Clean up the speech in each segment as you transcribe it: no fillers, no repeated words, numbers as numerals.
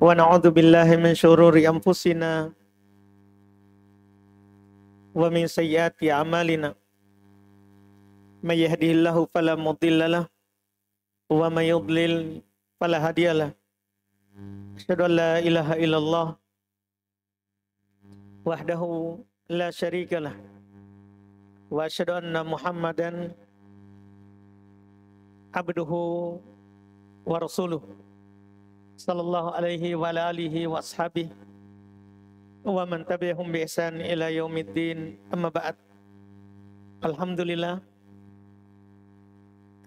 Wa na'udzu billahi min syururi anfusina wa min sayyiati a'malina. May yahdihillahu fala mudilla lahu wa may yudlil fala hadiyalah. Asyhadu an la ilaha illallah wahdahu la syarikalah wa asyhadu anna Muhammadan abduhu wa rasuluh sallallahu alaihi wa alihi wa ashabihi wa man tabi'ahum bi ihsan ila yaumiddin. Amma ba'd. Alhamdulillah,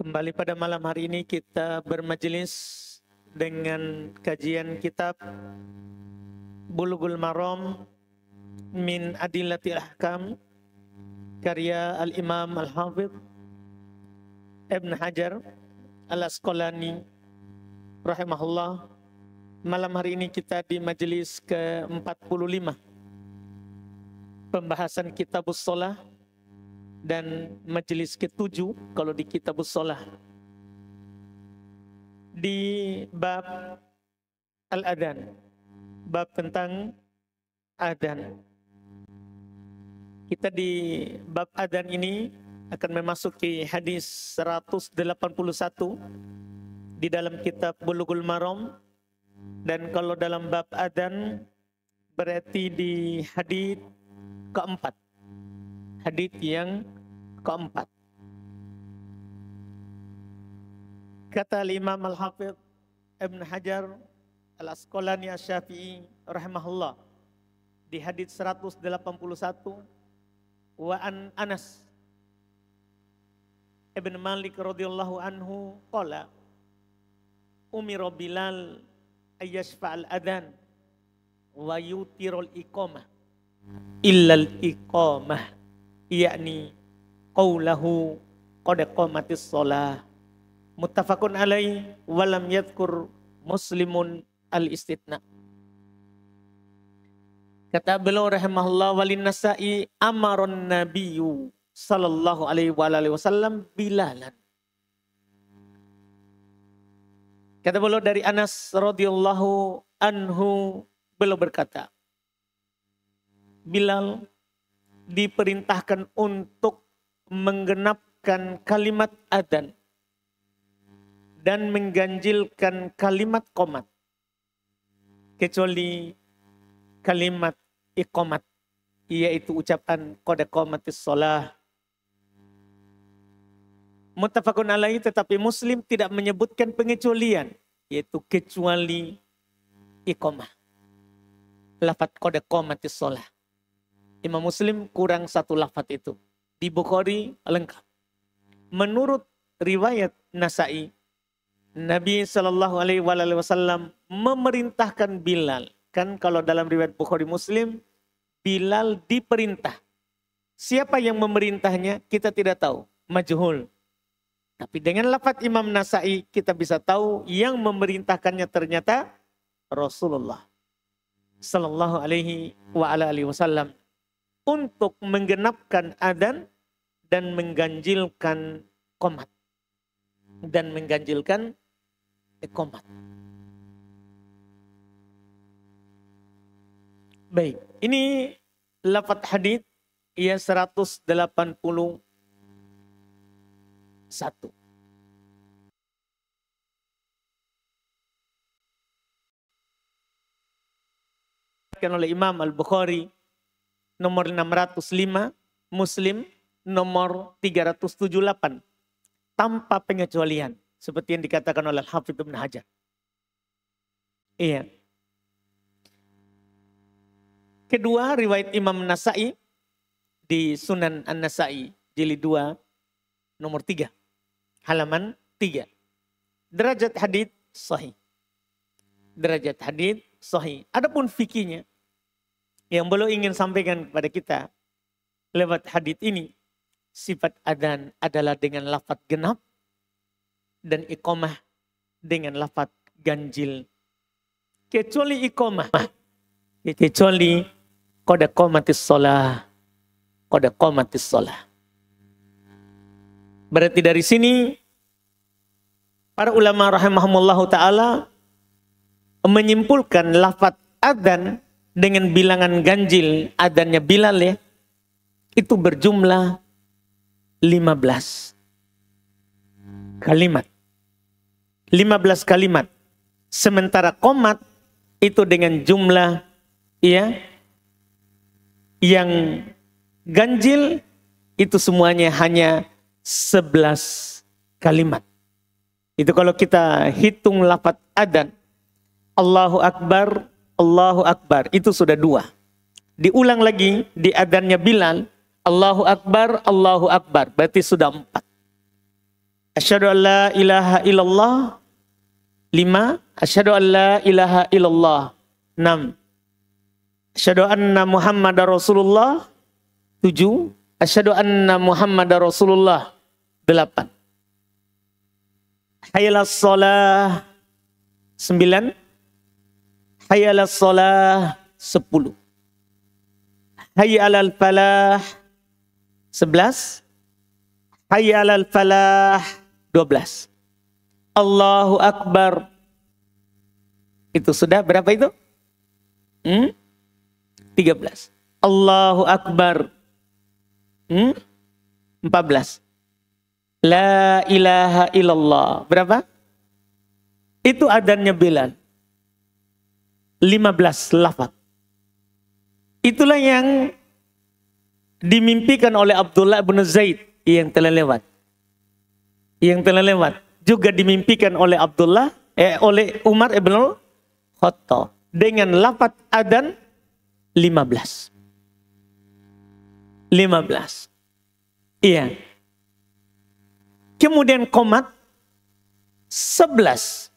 kembali pada malam hari ini kita bermajelis dengan kajian kitab Bulughul Maram min Adillatil Ahkam karya Al-Imam Al-Hafidh Ibn Hajar Al-Asqalani rahimahullah. Malam hari ini kita di majelis ke-45 pembahasan Kitabus Shalah dan majelis ke-7 kalau di Kitabus Shalah di bab Al-Adhan, bab tentang adhan. Kita di bab adhan ini akan memasuki hadis 181 di dalam kitab Bulughul Maram. Dan kalau dalam bab adhan berarti di hadits keempat. Hadits yang keempat. Kata Imam Al-Hafidh Ibn Hajar Al-Asqalani Asy-Syafi'i rahimahullah di hadits 181, wa an Anas Ibn Malik radhiyallahu anhu qala umira Bilal ayyashfa'al adhan wa yutirul iqamah illal iqamah, yakni qawlahu qad qamatis shalah, muttafaqun alaih wa lam yadhkur Muslimun al-istithna. Kata beliau rahimahullah, walin Nasa'i amaron nabiyyu sallallahu alaihi wasallam Bilalan. Kata beliau dari Anas radhiyallahu anhu, beliau berkata, Bilal diperintahkan untuk menggenapkan kalimat adzan dan mengganjilkan kalimat qomat, kecuali kalimat iqamat, yaitu ucapan qad qamatis shalah. Muttafaqun alaihi, tetapi Muslim tidak menyebutkan pengecualian, yaitu kecuali iqamah. Lafaz qad qamatis shalah. Imam Muslim kurang satu lafaz itu. Di Bukhari lengkap. Menurut riwayat Nasa'i, Nabi Shallallahu Alaihi Wasallam memerintahkan Bilal. Kan kalau dalam riwayat Bukhari Muslim, Bilal diperintah. Siapa yang memerintahnya kita tidak tahu, majhul. Tapi dengan lafaz Imam Nasa'i kita bisa tahu yang memerintahkannya ternyata Rasulullah Sallallahu Alaihi Wasallam untuk menggenapkan adzan dan mengganjilkan qomat dan mengganjilkan iqamat. Baik, ini lafaz hadits ya 181. Oleh Imam Al-Bukhari nomor 605, Muslim nomor 378 tanpa pengecualian seperti yang dikatakan oleh Al-Hafidh Ibn Hajar. Iya. Kedua, riwayat Imam Nasa'i di Sunan An-Nasa'i jilid 2 nomor 3 halaman 3. Derajat hadits sahih. Derajat hadits sahih. Adapun fikihnya yang beliau ingin sampaikan kepada kita lewat hadits ini, sifat adzan adalah dengan lafaz genap dan iqamah dengan lafaz ganjil. Kecuali iqamah, kecuali qad qamatis shalah, qad qamatis shalah. Berarti dari sini para ulama rahimahumullah ta'ala menyimpulkan lafaz adzan dengan bilangan ganjil adzannya Bilal ya, itu berjumlah 15 kalimat. 15 kalimat. Sementara qomat itu dengan jumlah ya yang ganjil itu semuanya hanya 11 kalimat. Itu kalau kita hitung lafaz adzan. Allahu Akbar, itu sudah 2. Diulang lagi di adzannya Bilal, Allahu Akbar, berarti sudah 4. Asyhadu an la ilaha illallah 5, asyhadu an la ilaha illallah 6, asyhadu anna Muhammadar Rasulullah 7, asyhadu anna Muhammadar Rasulullah 8. Hayyalas shalah 9, hayyalas shalah 10. Hayya 'alal falah 11, hayya 'alal falah 12. Allahu Akbar. Itu sudah berapa itu? 13. Allahu Akbar. 14. La ilaha illallah. Berapa? Itu adzannya Bilal. 15 lafaz. Itulah yang dimimpikan oleh Abdullah bin Zaid yang telah lewat. Juga dimimpikan oleh oleh Umar ibn Khattab dengan lafaz adzan 15. Iya. Kemudian qomat 11.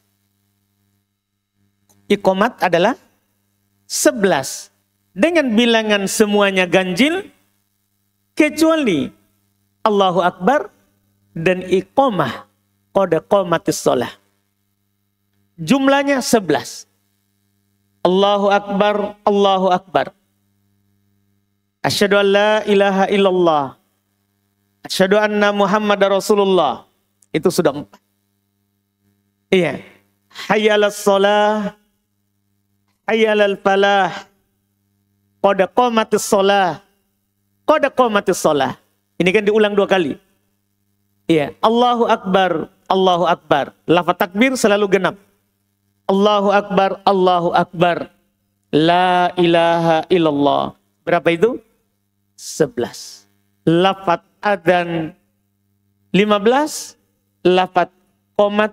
Iqomat adalah 11 dengan bilangan semuanya ganjil kecuali Allahu Akbar dan iqomah qad qamatis shalah. Jumlahnya 11. Allahu Akbar. Asyhadu an la ilaha illallah. Asyhadu anna Muhammadar Rasulullah. Itu sudah 4. Iya. Hayya 'alas shalah, hayya 'alal falah, qad qamatis shalah. Qad qamatis shalah. Ini kan diulang 2 kali. Iya, Allahu Akbar. Lafaz takbir selalu genap. Allahu Akbar. La ilaha illallah. Berapa itu? 11. Lafaz adzan 15, lafaz qomat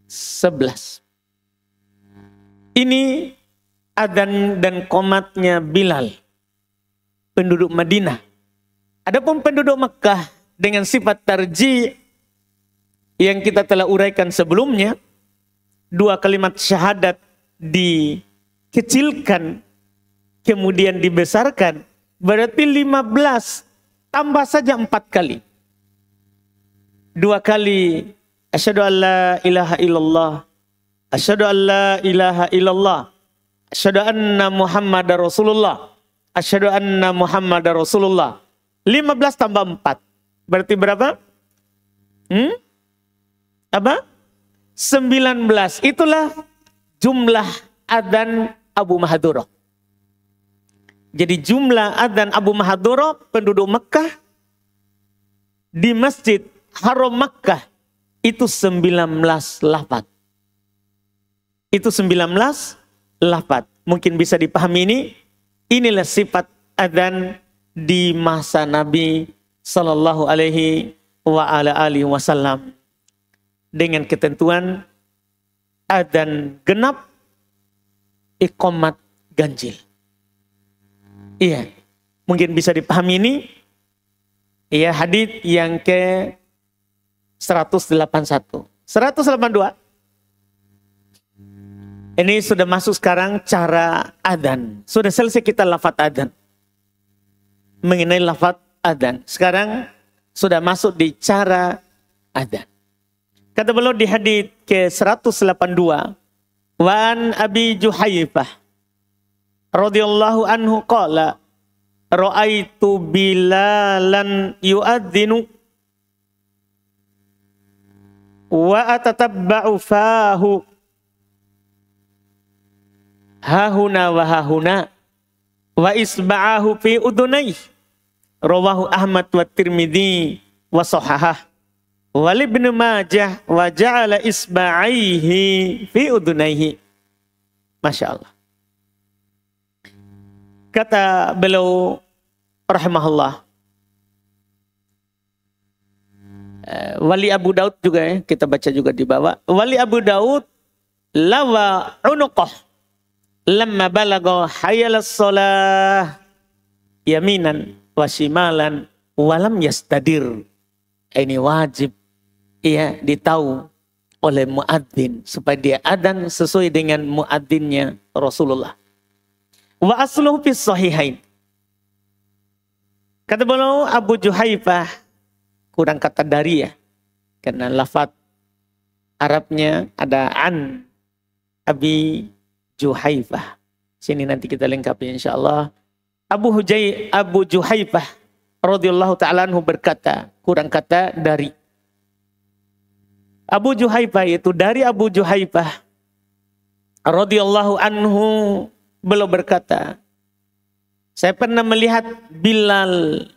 11. Ini adzan dan qomatnya Bilal, penduduk Madinah. Adapun penduduk Mekah dengan sifat tarji yang kita telah uraikan sebelumnya, 2 kalimat syahadat dikecilkan kemudian dibesarkan, berarti 15 tambah saja 4 kali. 2 kali asyhadu an la ilaha illallah, asyhadu an la ilaha illallah, asyhadu anna Muhammadar Rasulullah, asyhadu anna Muhammadar Rasulullah. 15 tambah 4. Berarti berapa? Apa? 19. Itulah jumlah adzan Abu Mahdhurah. Jadi jumlah adzan Abu Mahdhurah penduduk Mekah di Masjid Haram Mekah itu 19 lafaz. Itu 19 lafaz. Mungkin bisa dipahami ini. Inilah sifat adzan di masa Nabi sallallahu alaihi wa ala alihi wasallam dengan ketentuan adzan genap, iqamat ganjil. Iya, mungkin bisa dipahami ini. Iya, hadits yang ke 181, 182. Ini sudah masuk sekarang cara adzan. Sudah selesai kita lafaz adzan. Mengenai lafaz adzan. Sekarang sudah masuk di cara adzan. Kata beliau di hadits ke 182, wa an Abi Juhaifah radhiyallahu anhu qala ra'aitu Bilalan yu'adzinu wa atatabba'u fahu hahuna wa hahuna wa isba'ahu fi udunai. Rawahu Ahmad wa Tirmidzi wa sahahah. Wal Ibnu Majah wa ja'ala isba'aihi fi udunaihi. Masya Allah. Kata beliau rahimahullah, Wali Abu Daud juga ya, kita baca juga di bawah. Wali Abu Daud lawa unuqah lamma balagha hayalas shalah yaminan wa shimalan walam yastadir. Ini wajib ya ditahu oleh muadzin supaya dia adzan sesuai dengan muadzinnya Rasulullah. Wa asluhu fis sahihain. Kata beliau Abu Juhaifah, kurang kata dari ya, karena lafaz Arabnya ada an Abi Juhaifah. Sini nanti kita lengkapi insyaallah. Abu Juhaifah radhiyallahu ta'ala anhu berkata, kurang kata dari. Abu Juhaifah itu dari Abu Juhaifah radhiyallahu anhu beliau berkata, saya pernah melihat Bilal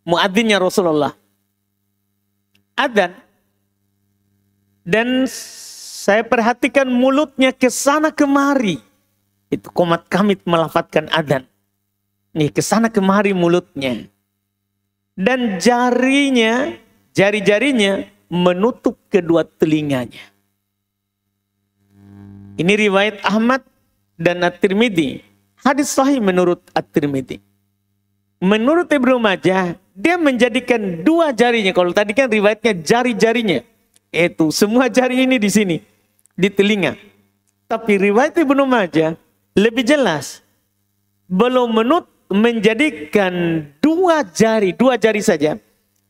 muadzinnya Rasulullah adzan, dan saya perhatikan mulutnya ke sana kemari. Itu komat kamit melafadzkan adzan. Nih ke sana kemari mulutnya. Dan jari-jarinya menutup kedua telinganya. Ini riwayat Ahmad dan At-Tirmidzi. Hadis sahih menurut At-Tirmidzi. Menurut Ibnu Majah, dia menjadikan dua jarinya. Kalau tadi kan riwayatnya jari-jarinya. Itu semua jari ini di sini. Di telinga. Tapi riwayat Ibnu Majah lebih jelas. Belum menjadikan dua jari saja.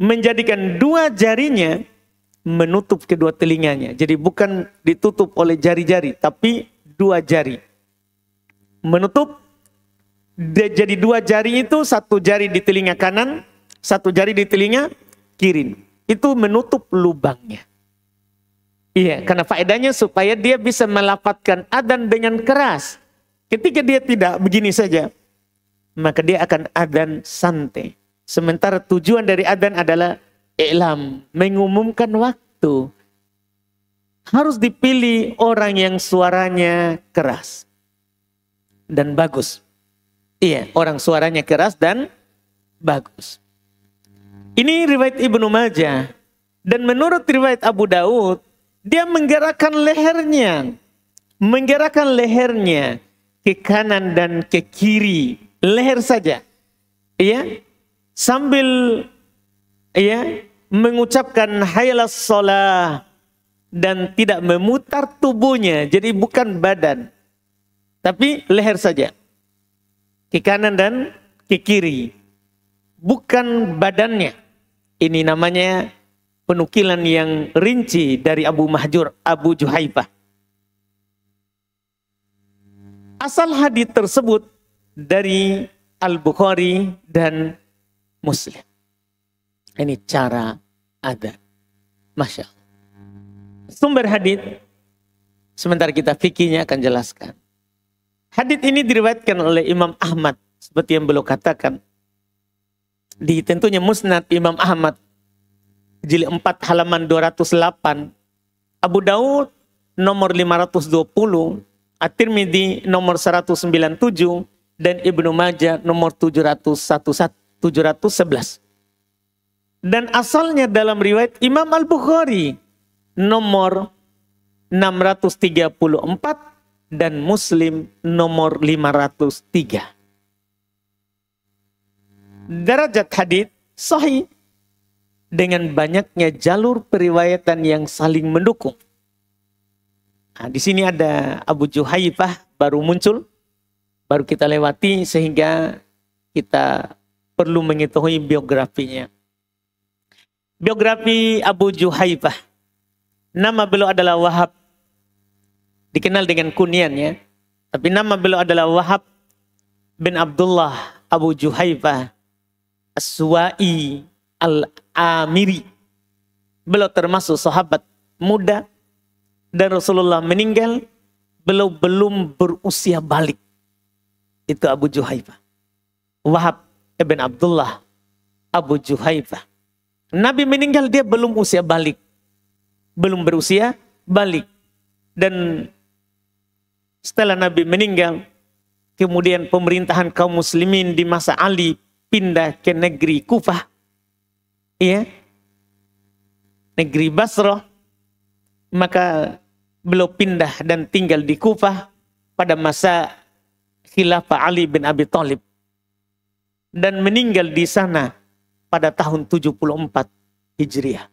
Menjadikan dua jarinya menutup kedua telinganya. Jadi bukan ditutup oleh jari-jari, tapi dua jari. Menutup, jadi dua jari itu, satu jari di telinga kanan, satu jari di telinga kiri. Itu menutup lubangnya. Iya, karena faedahnya supaya dia bisa melafadzkan adzan dengan keras. Ketika dia tidak begini saja, maka dia akan adzan santai. Sementara tujuan dari adzan adalah i'lam, mengumumkan waktu. Harus dipilih orang yang suaranya keras dan bagus. Iya, orang suaranya keras dan bagus. Ini riwayat Ibnu Majah. Dan menurut riwayat Abu Daud, dia menggerakkan lehernya ke kanan dan ke kiri, leher saja. Iya, sambil mengucapkan hayalas shalah dan tidak memutar tubuhnya, jadi bukan badan, tapi leher saja, ke kanan dan ke kiri, bukan badannya. Ini namanya penukilan yang rinci dari Abu Juhaifah. Asal hadis tersebut dari Al-Bukhari dan Muslim. Ini cara adzan. Masya Allah. Sumber hadis, sebentar kita fikihnya akan jelaskan. Hadis ini diriwayatkan oleh Imam Ahmad, seperti yang beliau katakan. Di tentunya Musnad Imam Ahmad, jilid 4 halaman 208, Abu Daud nomor 520, At-Tirmidzi nomor 197, dan Ibnu Majah nomor 711. Dan asalnya dalam riwayat Imam Al-Bukhari nomor 634 dan Muslim nomor 503. Derajat hadits sahih dengan banyaknya jalur periwayatan yang saling mendukung. Nah, di sini ada Abu Juhaifah baru muncul, baru kita lewati sehingga kita perlu mengetahui biografinya. Biografi Abu Juhaifah. Nama beliau adalah Wahab. Dikenal dengan kunyannya. Tapi nama beliau adalah Wahab bin Abdullah Abu Juhaifah As-Suwa'i Al-Amiri. Beliau termasuk sahabat muda. Dan Rasulullah meninggal. belum berusia balik. Itu Abu Juhaifah. Wahab ibn Abdullah Abu Juhaifah. Nabi meninggal dia belum usia balik. Belum berusia balik. Dan setelah Nabi meninggal, kemudian pemerintahan kaum muslimin di masa Ali pindah ke negeri Kufah. Iya. Negeri Basrah. Maka beliau pindah dan tinggal di Kufah pada masa khilafah Ali bin Abi Thalib. Dan meninggal di sana pada tahun 74 Hijriah.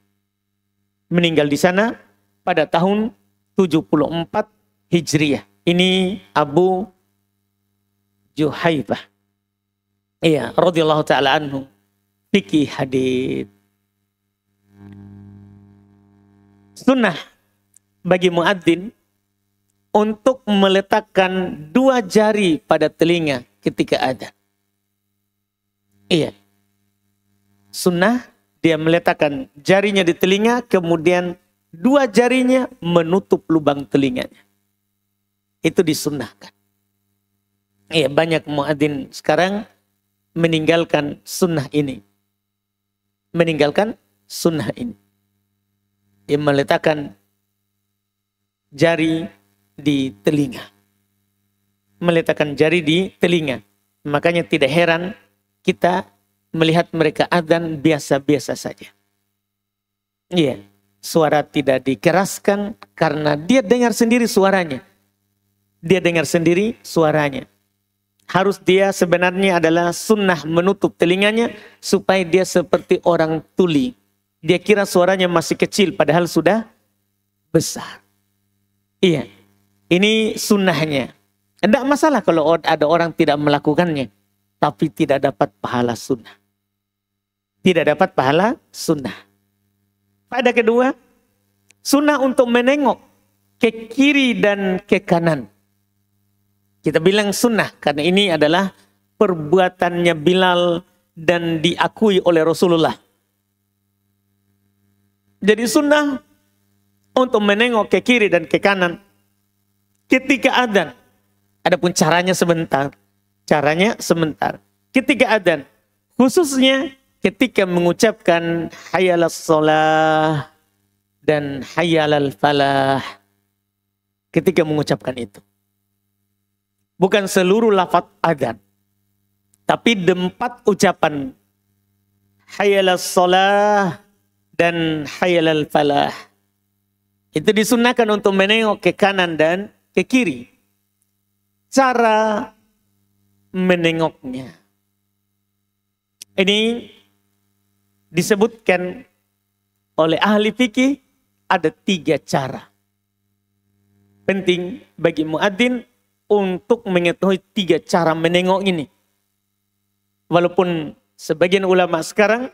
Meninggal di sana pada tahun 74 Hijriah. Ini Abu Juhaifah. Iya, radhiyallahu taala anhu. Fikih hadits. Sunnah bagi muadzin untuk meletakkan 2 jari pada telinga ketika adzan. Iya. Sunnah dia meletakkan jarinya di telinga, kemudian 2 jarinya menutup lubang telinganya. Itu disunnahkan. Iya, banyak muadzin sekarang meninggalkan sunnah ini. Meninggalkan sunnah ini. Dia meletakkan jari di telinga. Meletakkan jari di telinga. Makanya tidak heran kita melihat mereka adzan biasa-biasa saja. Iya, suara tidak dikeraskan karena dia dengar sendiri suaranya. Dia dengar sendiri suaranya. Harus dia sebenarnya adalah sunnah menutup telinganya supaya dia seperti orang tuli. Dia kira suaranya masih kecil padahal sudah besar. Iya, ini sunnahnya. Tidak masalah kalau ada orang tidak melakukannya. Tapi tidak dapat pahala sunnah. Tidak dapat pahala sunnah. Pada kedua, sunnah untuk menengok ke kiri dan ke kanan. Kita bilang sunnah karena ini adalah perbuatannya Bilal dan diakui oleh Rasulullah. Jadi sunnah untuk menengok ke kiri dan ke kanan ketika adzan. Adapun caranya sebentar. Caranya sebentar. Ketika adzan, khususnya ketika mengucapkan hayyalas shalah dan hayyalal falah. Ketika mengucapkan itu. Bukan seluruh lafaz adzan. Tapi 4 ucapan hayyalas shalah dan hayyalal falah. Itu disunnahkan untuk menengok ke kanan dan ke kiri. Cara menengoknya. Ini disebutkan oleh ahli fikih ada 3 cara. Penting bagi muadzin untuk mengetahui 3 cara menengok ini. Walaupun sebagian ulama sekarang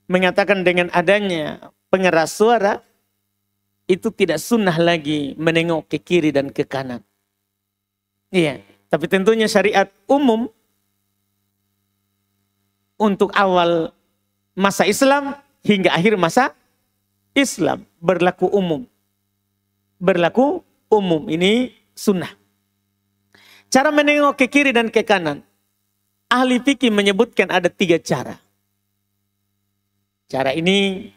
mengatakan dengan adanya pengeras suara itu tidak sunnah lagi menengok ke kiri dan ke kanan. Iya. Tapi tentunya syariat umum untuk awal masa Islam hingga akhir masa Islam berlaku umum. Berlaku umum, ini sunnah. Cara menengok ke kiri dan ke kanan. Ahli fikih menyebutkan ada 3 cara. Cara ini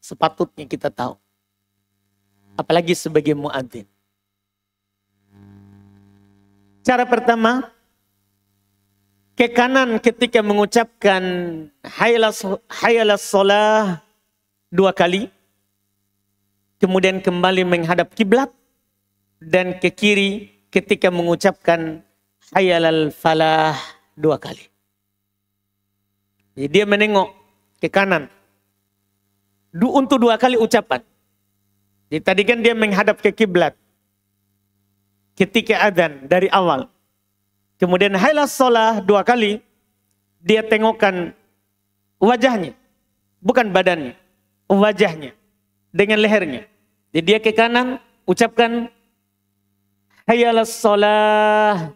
sepatutnya kita tahu. Apalagi sebagai muadzin. Cara pertama, ke kanan ketika mengucapkan hayyalas shalah 2 kali. Kemudian kembali menghadap kiblat. Dan ke kiri ketika mengucapkan hayyalal falah 2 kali. Jadi dia menengok ke kanan. Untuk 2 kali ucapan. Jadi tadi kan dia menghadap ke kiblat. Ketika adzan dari awal. Kemudian hayyalas shalah 2 kali. Dia tengokkan wajahnya. Bukan badannya. Wajahnya. Dengan lehernya. Jadi dia ke kanan. Ucapkan hayyalas shalah.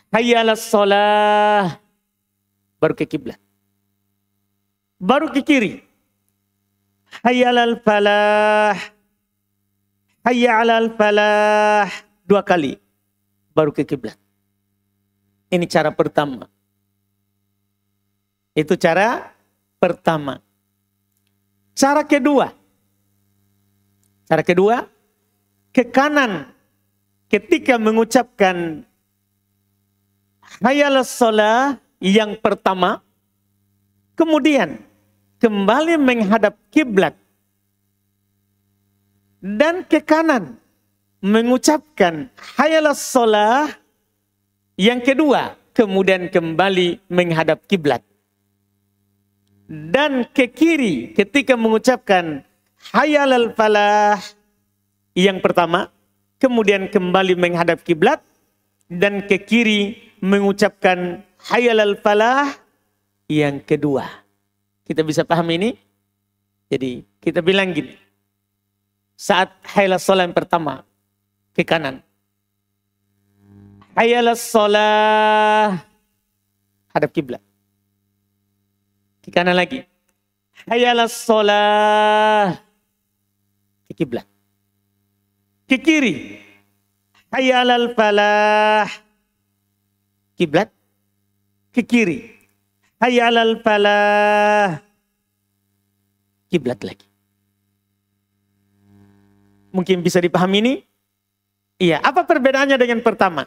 Hayyalas shalah. Baru ke kiblat. Baru ke kiri. Hayyalal falah. hayya 'alal falah 2 kali baru ke kiblat. Ini cara pertama. Itu cara pertama. Cara kedua. Cara kedua, ke kanan ketika mengucapkan hayya 'alas shalah yang pertama, kemudian kembali menghadap kiblat dan ke kanan mengucapkan hayya 'alas shalah yang kedua, kemudian kembali menghadap kiblat. Dan ke kiri ketika mengucapkan hayya 'alal falah yang pertama, kemudian kembali menghadap kiblat dan ke kiri mengucapkan hayya 'alal falah yang kedua. Kita bisa paham ini? Jadi kita bilang gini. Saat hayya 'alas shalah yang pertama ke kanan. Hayya 'alas shalah hadap kiblat. Ke kanan lagi. Hayya 'alas shalah ke kiblat. Ke kiri. Hayya 'alal falah kiblat. Ke kiri. Hayya 'alal falah kiblat lagi. Mungkin bisa dipahami ini? Iya, apa perbedaannya dengan pertama?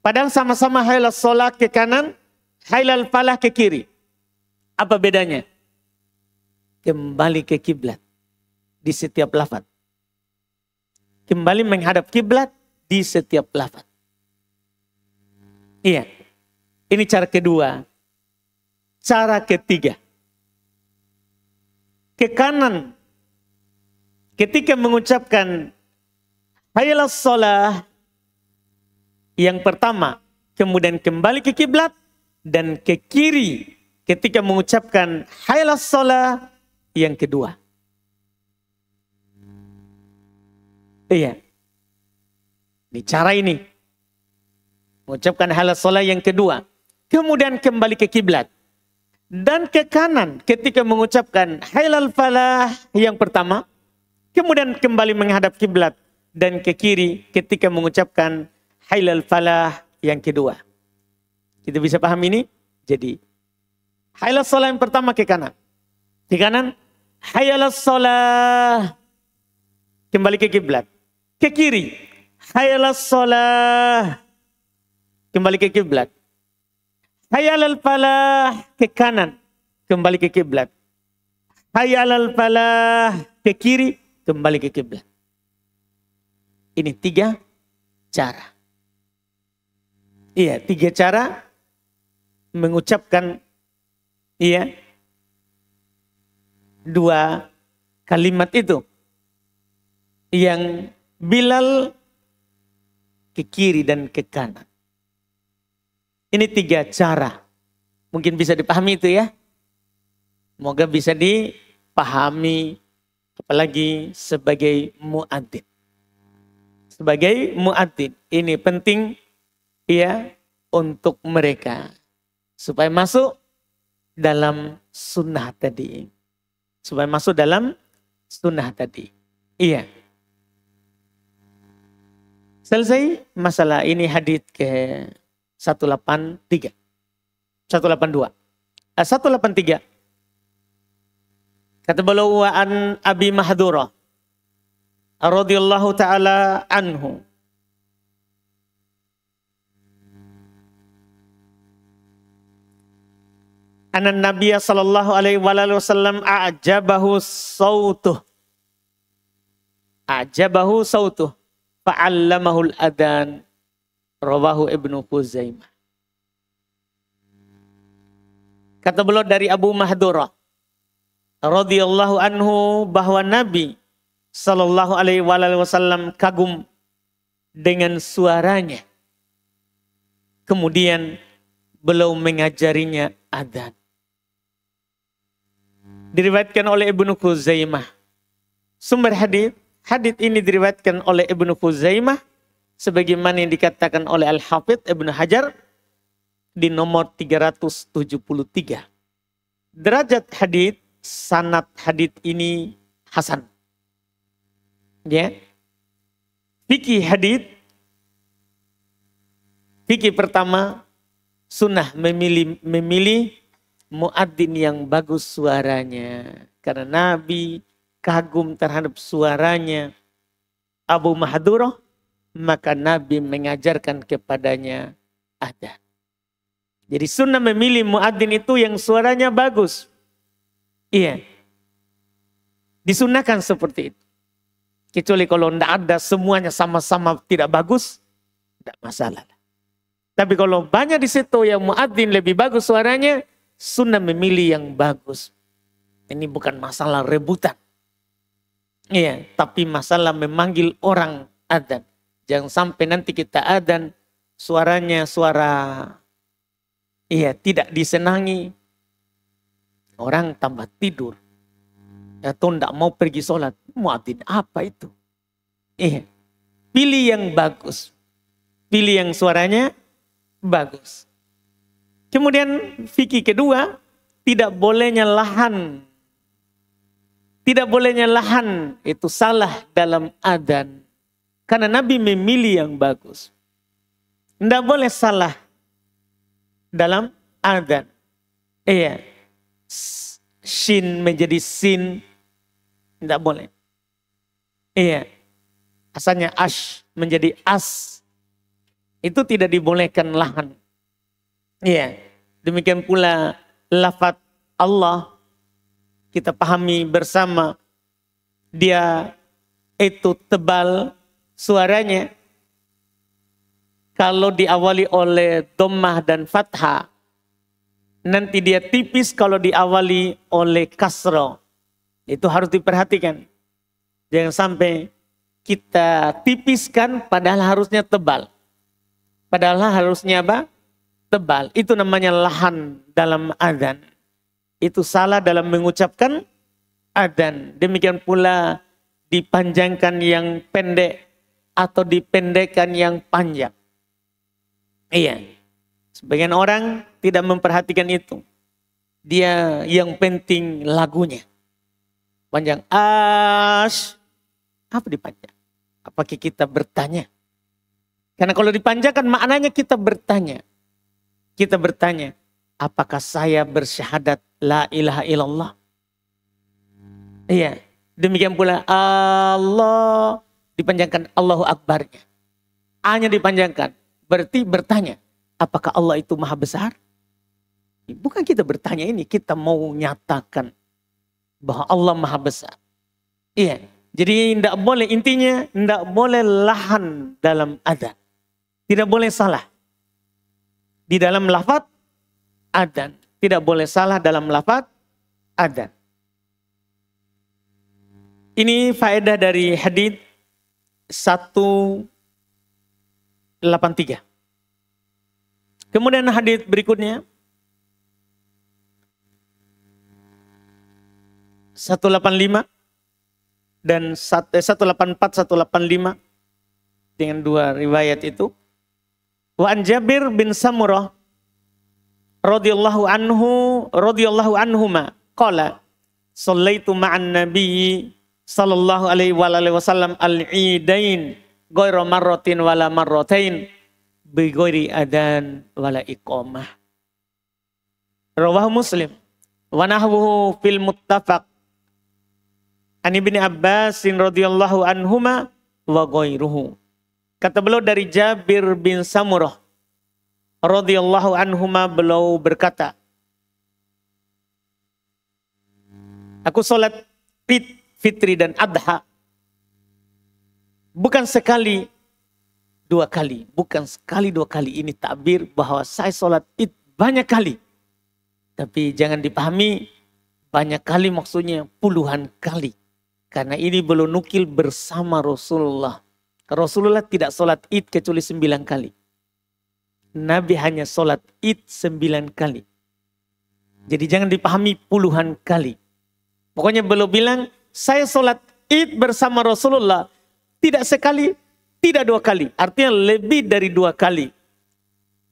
Padahal sama-sama hayya 'alas shalah ke kanan, hayya 'alal falah ke kiri. Apa bedanya? Kembali ke kiblat di setiap lafaz. Kembali menghadap kiblat di setiap lafaz. Iya. Ini cara kedua. Cara ketiga. Ke kanan ketika mengucapkan hayya 'alas shalah yang pertama, kemudian kembali ke kiblat dan ke kiri ketika mengucapkan hayya 'alas shalah yang kedua. Iya. Di cara ini. Mengucapkan hayya 'alas shalah yang kedua. Kemudian kembali ke kiblat. Dan ke kanan ketika mengucapkan hayya 'alal falah yang pertama. Kemudian kembali menghadap kiblat. Dan ke kiri ketika mengucapkan hayya 'alal falah yang kedua. Kita bisa paham ini? Jadi hayya 'alas shalah yang pertama ke kanan. Di kanan hayya 'alas shalah. Kembali ke kiblat. Ke kiri hayya 'alas shalah. Kembali ke kiblat. Hayya 'alal falah ke kanan. Kembali ke kiblat. Hayya 'alal falah ke kiri. Kembali ke kiblat. Ini 3 cara. Iya, 3 cara mengucapkan 2 kalimat itu. Yang Bilal ke kiri dan ke kanan. Ini 3 cara. Mungkin bisa dipahami itu ya. Semoga bisa dipahami. Apalagi sebagai muadzin. Sebagai muadzin. Ini penting untuk mereka. Supaya masuk dalam sunnah tadi. Supaya masuk dalam sunnah tadi. Iya. Selesai masalah ini hadits ke 183. 182. 183. Kata beliau wa an Abi Mahdurah radhiyallahu taala anhu. Anna Nabiya sallallahu alaihi wasallam a'jabahu sautuh. A'jabahu sautuh. Fa'allamahul adhan. Rawahu Ibnu Khuzaimah. Kata beliau dari Abu Mahdurah radhiyallahu anhu bahwa Nabi sallallahu alaihi wasallam kagum dengan suaranya. Kemudian beliau mengajarinya adzan. Diriwayatkan oleh Ibnu Khuzaimah. Sumber hadits ini diriwayatkan oleh Ibnu Khuzaimah sebagaimana yang dikatakan oleh Al-Hafidz Ibnu Hajar di nomor 373. Derajat hadits, sanad hadits ini hasan. Ya. Fikih hadits, fikih pertama, sunnah memilih muadzin yang bagus suaranya. Karena Nabi kagum terhadap suaranya Abu Mahdurah, maka Nabi mengajarkan kepadanya adzan. Jadi sunnah memilih muadzin itu yang suaranya bagus. Iya. Disunahkan seperti itu. Kecuali kalau tidak ada semuanya sama-sama tidak bagus, tidak masalah. Tapi kalau banyak di situ yang muadzin lebih bagus suaranya, sunnah memilih yang bagus. Ini bukan masalah rebutan. Iya, tapi masalah memanggil orang adzan. Jangan sampai nanti kita adzan suaranya suara tidak disenangi. Orang tambah tidur. Atau tidak mau pergi sholat. Muadzin apa itu? Pilih yang bagus. Pilih yang suaranya bagus. Kemudian fikih kedua, tidak bolehnya lahan. Tidak bolehnya lahan itu salah dalam adzan. Karena Nabi memilih yang bagus. Tidak boleh salah dalam adzan. Shin menjadi sin. Tidak boleh. Asalnya ash menjadi as. Itu tidak dibolehkan lahan. Demikian pula lafaz Allah. Kita pahami bersama. Dia itu tebal suaranya. Kalau diawali oleh dhammah dan fathah. Nanti dia tipis kalau diawali oleh kasrah. Itu harus diperhatikan. Jangan sampai kita tipiskan padahal harusnya tebal. Padahal harusnya apa? Tebal. Itu namanya lahan dalam adzan. Itu salah dalam mengucapkan adzan. Demikian pula dipanjangkan yang pendek atau dipendekkan yang panjang. Sebagian orang tidak memperhatikan itu. Dia yang penting lagunya. Panjang as. Apa dipanjang? Apakah kita bertanya? Karena kalau dipanjangkan maknanya kita bertanya. Kita bertanya, apakah saya bersyahadat la ilaha illallah? Demikian pula Allah dipanjangkan Allahu Akbarnya. A-nya dipanjangkan. Berarti bertanya, apakah Allah itu maha besar? Bukan kita bertanya ini, kita mau nyatakan bahwa Allah maha besar. Jadi tidak boleh, intinya tidak boleh lahan dalam adzan. Tidak boleh salah. Di dalam lafaz adzan. Tidak boleh salah dalam lafaz adzan. Ini faedah dari hadits 183. Kemudian hadits berikutnya 185 dan 184 185 dengan dua riwayat itu. Wa an Jabir bin Samurah radhiyallahu anhuma qala shallaitu ma'an nabiyyi sallallahu alaihi wasallam al-idain ghairu marratin wala marratain bi ghairi adan wala iqamah. Rawahu Muslim wa nahwuhu fil muttafaq an Ibnu Abbas radhiyallahu anhuma wa ghairuhu. Kata beliau dari Jabir bin Samurah radhiyallahu anhuma, beliau berkata, aku sholat Id, Fitri dan Adha bukan sekali dua kali, bukan sekali dua kali. Ini takbir bahwa saya sholat Id banyak kali. Tapi jangan dipahami banyak kali maksudnya puluhan kali. Karena ini belum nukil bersama Rasulullah. Rasulullah tidak sholat Id kecuali 9 kali. Nabi hanya sholat Id 9 kali. Jadi jangan dipahami puluhan kali. Pokoknya beliau bilang, saya sholat Id bersama Rasulullah. Tidak sekali, tidak 2 kali. Artinya lebih dari 2 kali.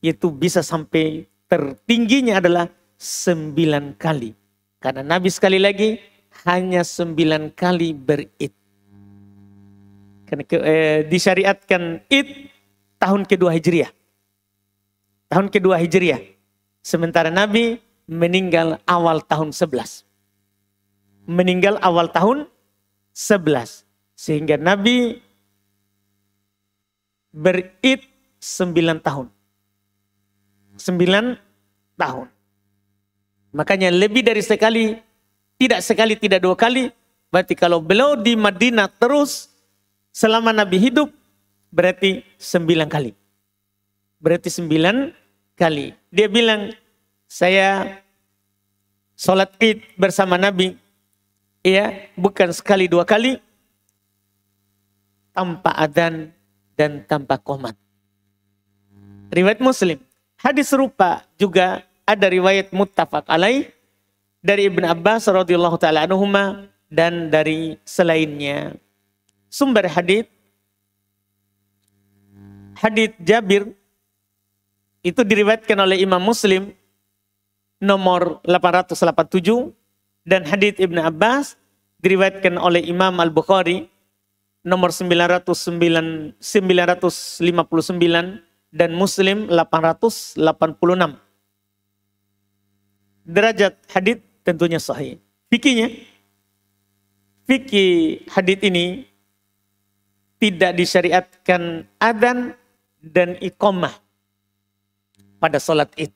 Yaitu bisa sampai tertingginya adalah 9 kali. Karena Nabi sekali lagi hanya 9 kali berid. Karena disyariatkan Id tahun kedua Hijriah. Tahun kedua Hijriah. Sementara Nabi meninggal awal tahun 11. Meninggal awal tahun 11. Sehingga Nabi berid 9 tahun. 9 tahun. Makanya lebih dari sekali, tidak 2 kali. Berarti kalau beliau di Madinah terus selama Nabi hidup, berarti 9 kali. Berarti 9 kali. Dia bilang, saya sholat Id bersama Nabi. Ya, bukan sekali 2 kali. Tanpa adzan dan tanpa qomat. Riwayat Muslim. Hadis serupa juga ada riwayat muttafaq alaih dari Ibn Abbas radhiyallahu taala anhuma dan dari selainnya. Sumber hadis Jabir itu diriwayatkan oleh Imam Muslim nomor 887 dan hadis Ibn Abbas diriwayatkan oleh Imam Al-Bukhari nomor 959 dan Muslim 886. Derajat hadits tentunya sahih. Fikih hadits ini tidak disyariatkan adzan dan iqamah pada salat Id.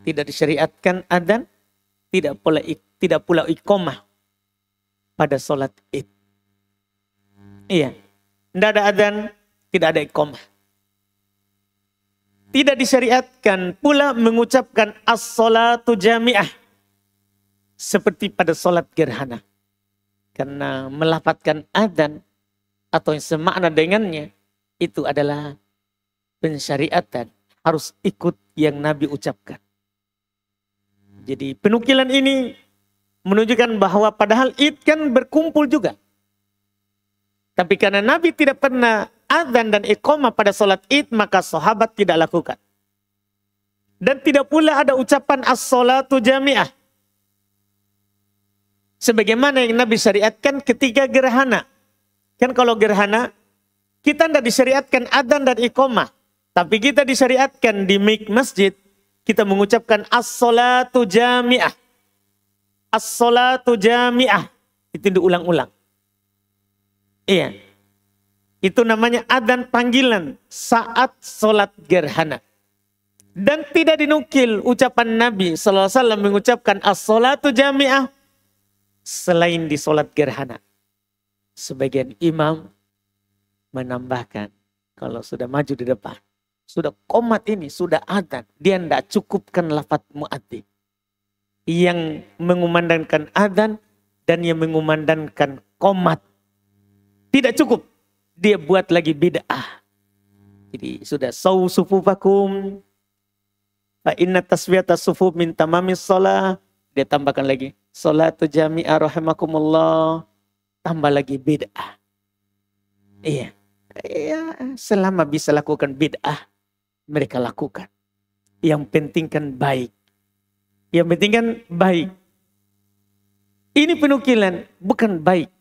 Tidak disyariatkan adzan, tidak pula iqamah pada salat Id. Iya, tidak ada adzan, tidak ada iqamah. Tidak disyariatkan pula mengucapkan as-salatu jami'ah seperti pada salat gerhana. Karena melafadzkan adzan atau yang semakna dengannya itu adalah pensyariatan, harus ikut yang Nabi ucapkan. Jadi penukilan ini menunjukkan bahwa padahal Id kan berkumpul juga. Tapi karena Nabi tidak pernah adzan dan iqamah pada salat Id, maka sahabat tidak lakukan. Dan tidak pula ada ucapan as-salatu jami'ah. Sebagaimana yang Nabi syariatkan ketika gerhana. Kan kalau gerhana, kita tidak disyariatkan adzan dan iqamah. Tapi kita disyariatkan di masjid, kita mengucapkan as-salatu jami'ah. As-salatu jami'ah. Itu diulang-ulang. Iya. Itu namanya adzan panggilan saat sholat gerhana. Dan tidak dinukil ucapan Nabi SAW mengucapkan as-salatu jami'ah selain di sholat gerhana. Sebagian imam menambahkan kalau sudah maju di depan, sudah qomat ini, sudah adzan, dia tidak cukupkan lafaz muadzin yang mengumandangkan adzan dan yang mengumandangkan qomat. Tidak cukup. Dia buat lagi bid'ah. Jadi sudah saw sufufakum fa inna taswiyata sufuf min tamamis shalah. Dia tambahkan lagi salatu jami'ah rahimakumullah. Tambah lagi bid'ah. Iya. Ya, selama bisa lakukan bid'ah, mereka lakukan. Yang penting kan baik. Yang penting kan baik. Ini penukilan bukan baik.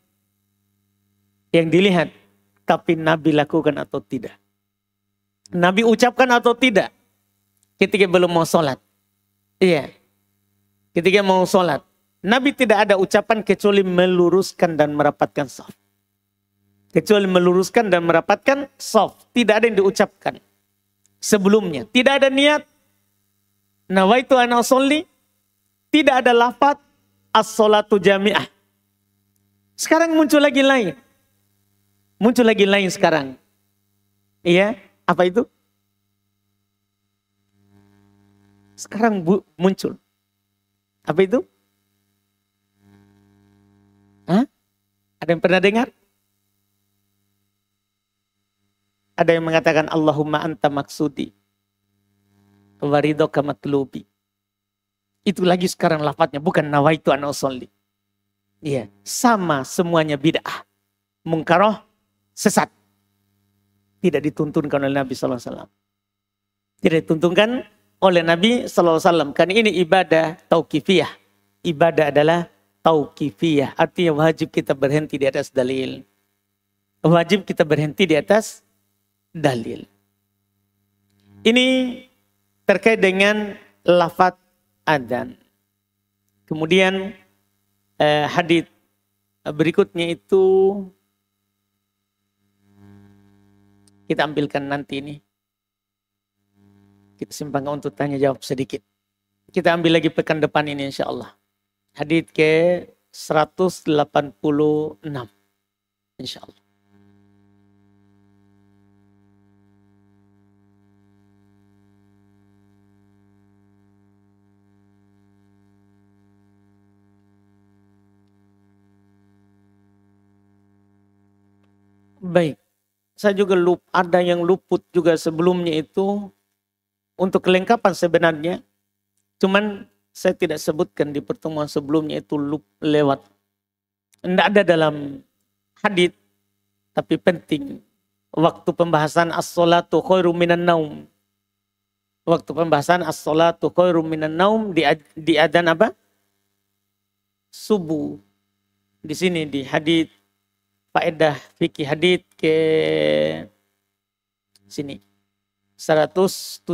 Yang dilihat, tapi Nabi lakukan atau tidak. Nabi ucapkan atau tidak. Ketika belum mau sholat. Iya. Ketika mau sholat. Nabi tidak ada ucapan kecuali meluruskan dan merapatkan shaf. Kecuali meluruskan dan merapatkan shaf. Tidak ada yang diucapkan sebelumnya. Tidak ada niat. Nawaitu ana usolli. Tidak ada lafaz as-salatu jami'ah. Sekarang muncul lagi lain. Muncul lagi lain sekarang. Iya, apa itu? Sekarang muncul. Apa itu? Hah? Ada yang pernah dengar? Ada yang mengatakan Allahumma anta maksudi wa ridhoka matlubi. Itu lagi sekarang lafadznya, bukan nawaitu an usolli. Iya, sama semuanya bid'ah. Mungkaroh, sesat. Tidak dituntunkan oleh Nabi SAW. Tidak dituntunkan oleh Nabi SAW. Karena ini ibadah tauqifiyah. Ibadah adalah tauqifiyah. Artinya wajib kita berhenti di atas dalil. wajib kita berhenti di atas dalil. Ini terkait dengan lafadz adzan. Kemudian hadits berikutnya itu kita ambilkan nanti ini. Kita simpankan untuk tanya jawab sedikit. Kita ambil lagi pekan depan ini insya Allah. Hadits ke 186 insya Allah. Baik, saya juga ada yang luput juga sebelumnya itu untuk kelengkapan sebenarnya. Cuman saya tidak sebutkan di pertemuan sebelumnya itu lewat. Tidak ada dalam hadits, tapi penting. Waktu pembahasan as-salatu khairum minan naum. Waktu pembahasan as-salatu khairum minan naum di adzan apa? Subuh. Di sini di hadits faedah fikih hadits ke sini 178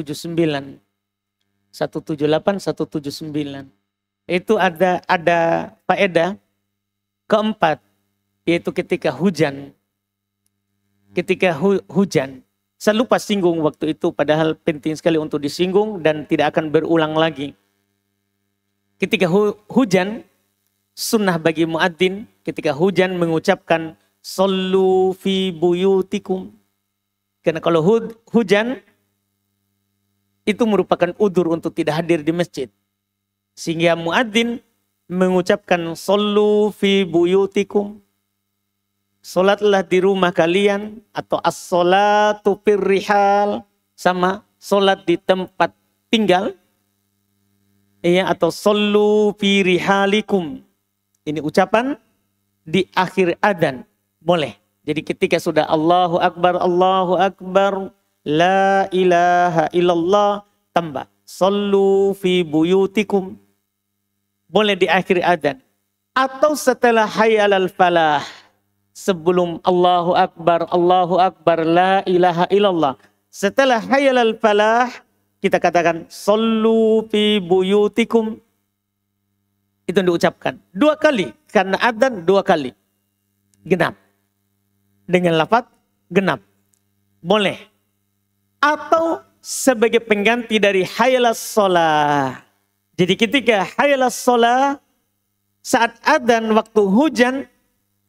179 itu ada faedah keempat, yaitu ketika hujan saya lupa singgung waktu itu, padahal penting sekali untuk disinggung dan tidak akan berulang lagi. Ketika hujan, sunnah bagi muadzin ketika hujan mengucapkan sallu fi buyutikum. Karena kalau hujan itu merupakan udzur untuk tidak hadir di masjid. Sehingga muadzin mengucapkan sallu fi buyutikum. Salatlah di rumah kalian, atau as-salatu fir rihal, sama salat di tempat tinggal. Ya, atau sallu fi rihalikum. Ini ucapan di akhir adzan. Boleh. Jadi ketika sudah Allahu Akbar, la ilaha illallah, tambah sallu fi buyutikum. Boleh di akhir adzan. Atau setelah hayya 'alal falah. Sebelum Allahu Akbar, la ilaha illallah. Setelah hayya 'alal falah, kita katakan sallu fi buyutikum. Itu diucapkan 2 kali. Karena adzan 2 kali. Genap. Dengan lafaz genap. Boleh. Atau sebagai pengganti dari hayyalas sholah. Jadi ketika hayyalas sholah, saat adzan waktu hujan,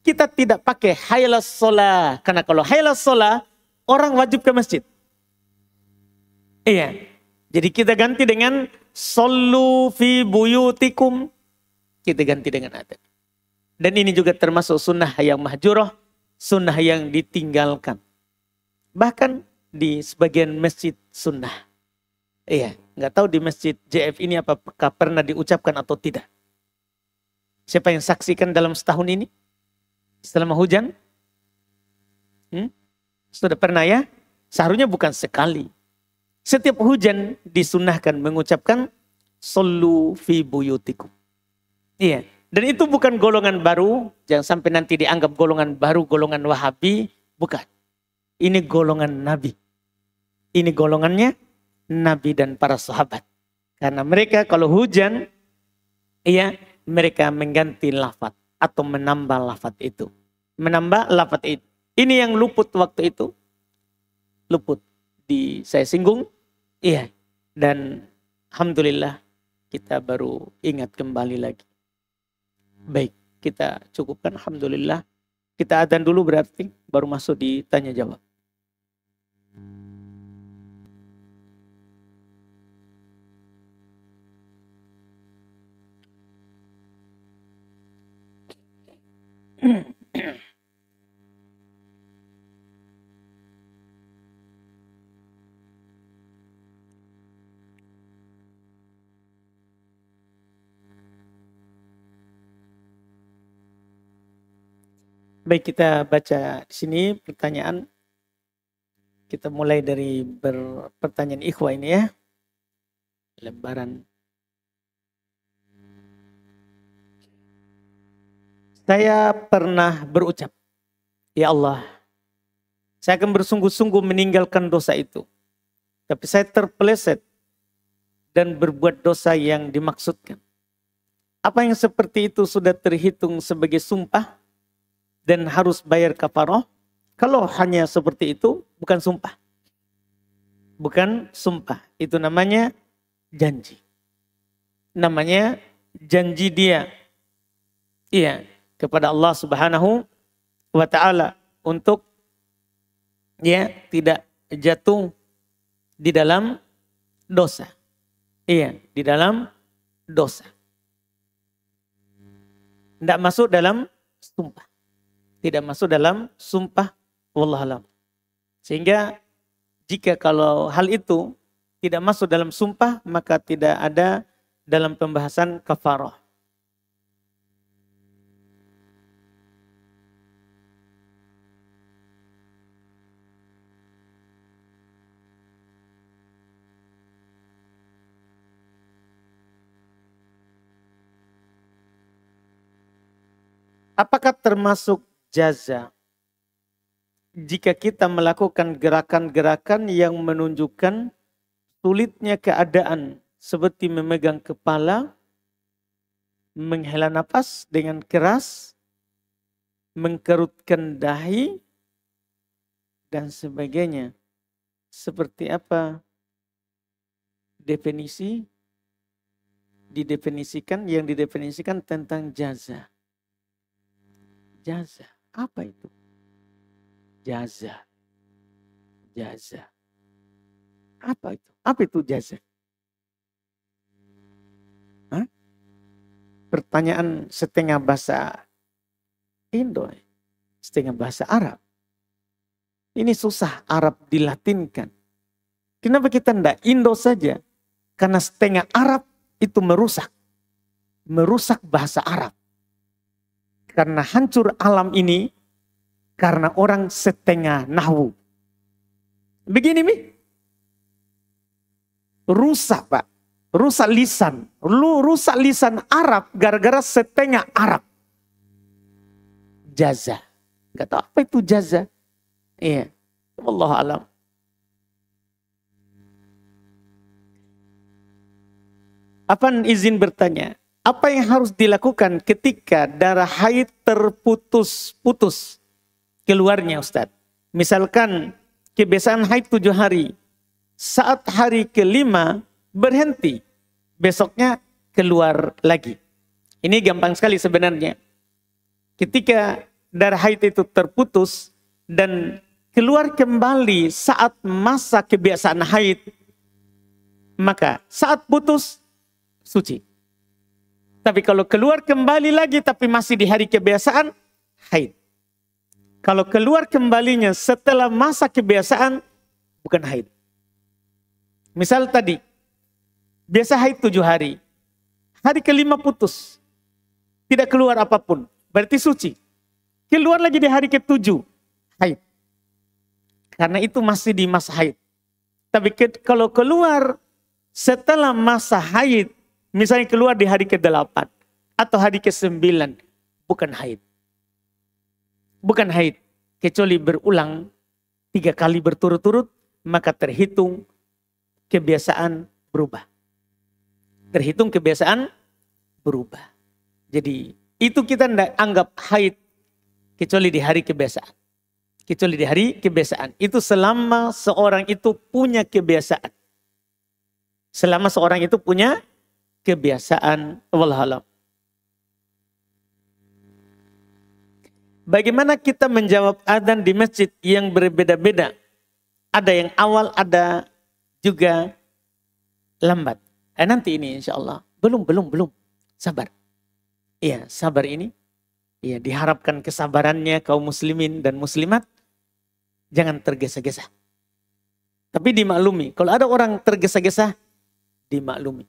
kita tidak pakai hayyalas sholah. Karena kalau hayyalas sholah, orang wajib ke masjid. Iya. Jadi kita ganti dengan sallu fi buyutikum. Kita ganti dengan adzan. Dan ini juga termasuk sunnah yang mahjurah, sunnah yang ditinggalkan. Bahkan di sebagian masjid sunnah. Iya, nggak tahu di masjid JF ini apakah pernah diucapkan atau tidak. Siapa yang saksikan dalam setahun ini? Selama hujan? Sudah pernah ya? Seharusnya bukan sekali. Setiap hujan disunnahkan mengucapkan sallu fi buyutikum. Iya. Dan itu bukan golongan baru. Jangan sampai nanti dianggap golongan baru, golongan Wahabi. Bukan. Ini golongan Nabi. Ini golongannya Nabi dan para sahabat. Karena mereka kalau hujan, iya, mereka mengganti lafaz atau menambah lafaz itu. Menambah lafaz itu. Ini yang luput waktu itu. Luput. Saya singgung. Iya. Dan alhamdulillah kita baru ingat kembali lagi. Baik, kita cukupkan alhamdulillah. Kita adzan dulu berarti baru masuk di tanya jawab. Baik, kita baca di sini pertanyaan. Kita mulai dari pertanyaan ikhwah ini ya. Lembaran. Saya pernah berucap, ya Allah, Saya akan bersungguh-sungguh meninggalkan dosa itu. Tapi saya terpeleset dan berbuat dosa yang dimaksudkan. Apa yang seperti itu sudah terhitung sebagai sumpah dan harus bayar kafarah? Kalau hanya seperti itu, bukan sumpah. Bukan sumpah. Itu namanya janji. Namanya janji dia. Iya, kepada Allah Subhanahu wa Ta'ala untuk tidak jatuh di dalam dosa. Iya, di dalam dosa. Tidak masuk dalam sumpah. Tidak masuk dalam sumpah. Wallahualam. Sehingga jika kalau hal itu tidak masuk dalam sumpah, maka tidak ada dalam pembahasan kafarah. Apakah termasuk jaza jika kita melakukan gerakan-gerakan yang menunjukkan sulitnya keadaan seperti memegang kepala, menghela napas dengan keras, mengkerutkan dahi, dan sebagainya? Seperti apa definisi? Yang didefinisikan tentang jaza. Jaza, apa itu? Jaza. Apa itu? Apa itu jaza? Hah? Pertanyaan setengah bahasa Indo, setengah bahasa Arab. Ini susah Arab dilatinkan. Kenapa kita tidak Indo saja? Karena setengah Arab itu merusak bahasa Arab. Karena hancur alam ini karena orang setengah nahwu. Begini Mi. Rusak Pak. Rusak lisan. Rusak lisan Arab gara-gara setengah Arab. Jaza. Gak tahu apa itu jaza. Iya. Wallahu alam. Apaan izin bertanya? Apa yang harus dilakukan ketika darah haid terputus-putus keluarnya Ustadz? Misalkan kebiasaan haid 7 hari. Saat hari ke-5 berhenti. Besoknya keluar lagi. Ini gampang sekali sebenarnya. Ketika darah haid itu terputus dan keluar kembali saat masa kebiasaan haid. Maka saat putus suci. Tapi kalau keluar kembali lagi tapi masih di hari kebiasaan, haid. Kalau keluar kembalinya setelah masa kebiasaan, bukan haid. Misal tadi, biasa haid 7 hari. Hari ke-5 putus. Tidak keluar apapun. Berarti suci. Keluar lagi di hari ke-7, haid. Karena itu masih di masa haid. Tapi kalau keluar setelah masa haid, misalnya keluar di hari ke-8 atau hari ke-9, bukan haid. Bukan haid. Kecuali berulang 3 kali berturut-turut, maka terhitung kebiasaan berubah. Terhitung kebiasaan berubah. Jadi itu kita tidak anggap haid kecuali di hari kebiasaan. Kecuali di hari kebiasaan. Itu selama seorang itu punya kebiasaan. Selama seorang itu punya kebiasaan. Wallahualam. Bagaimana kita menjawab adzan di masjid yang berbeda-beda? Ada yang awal, ada juga lambat. Nanti ini insya Allah. Belum. Sabar. Iya, sabar ini. Iya, diharapkan kesabarannya kaum muslimin dan muslimat. Jangan tergesa-gesa. Tapi dimaklumi. Kalau ada orang tergesa-gesa, dimaklumi.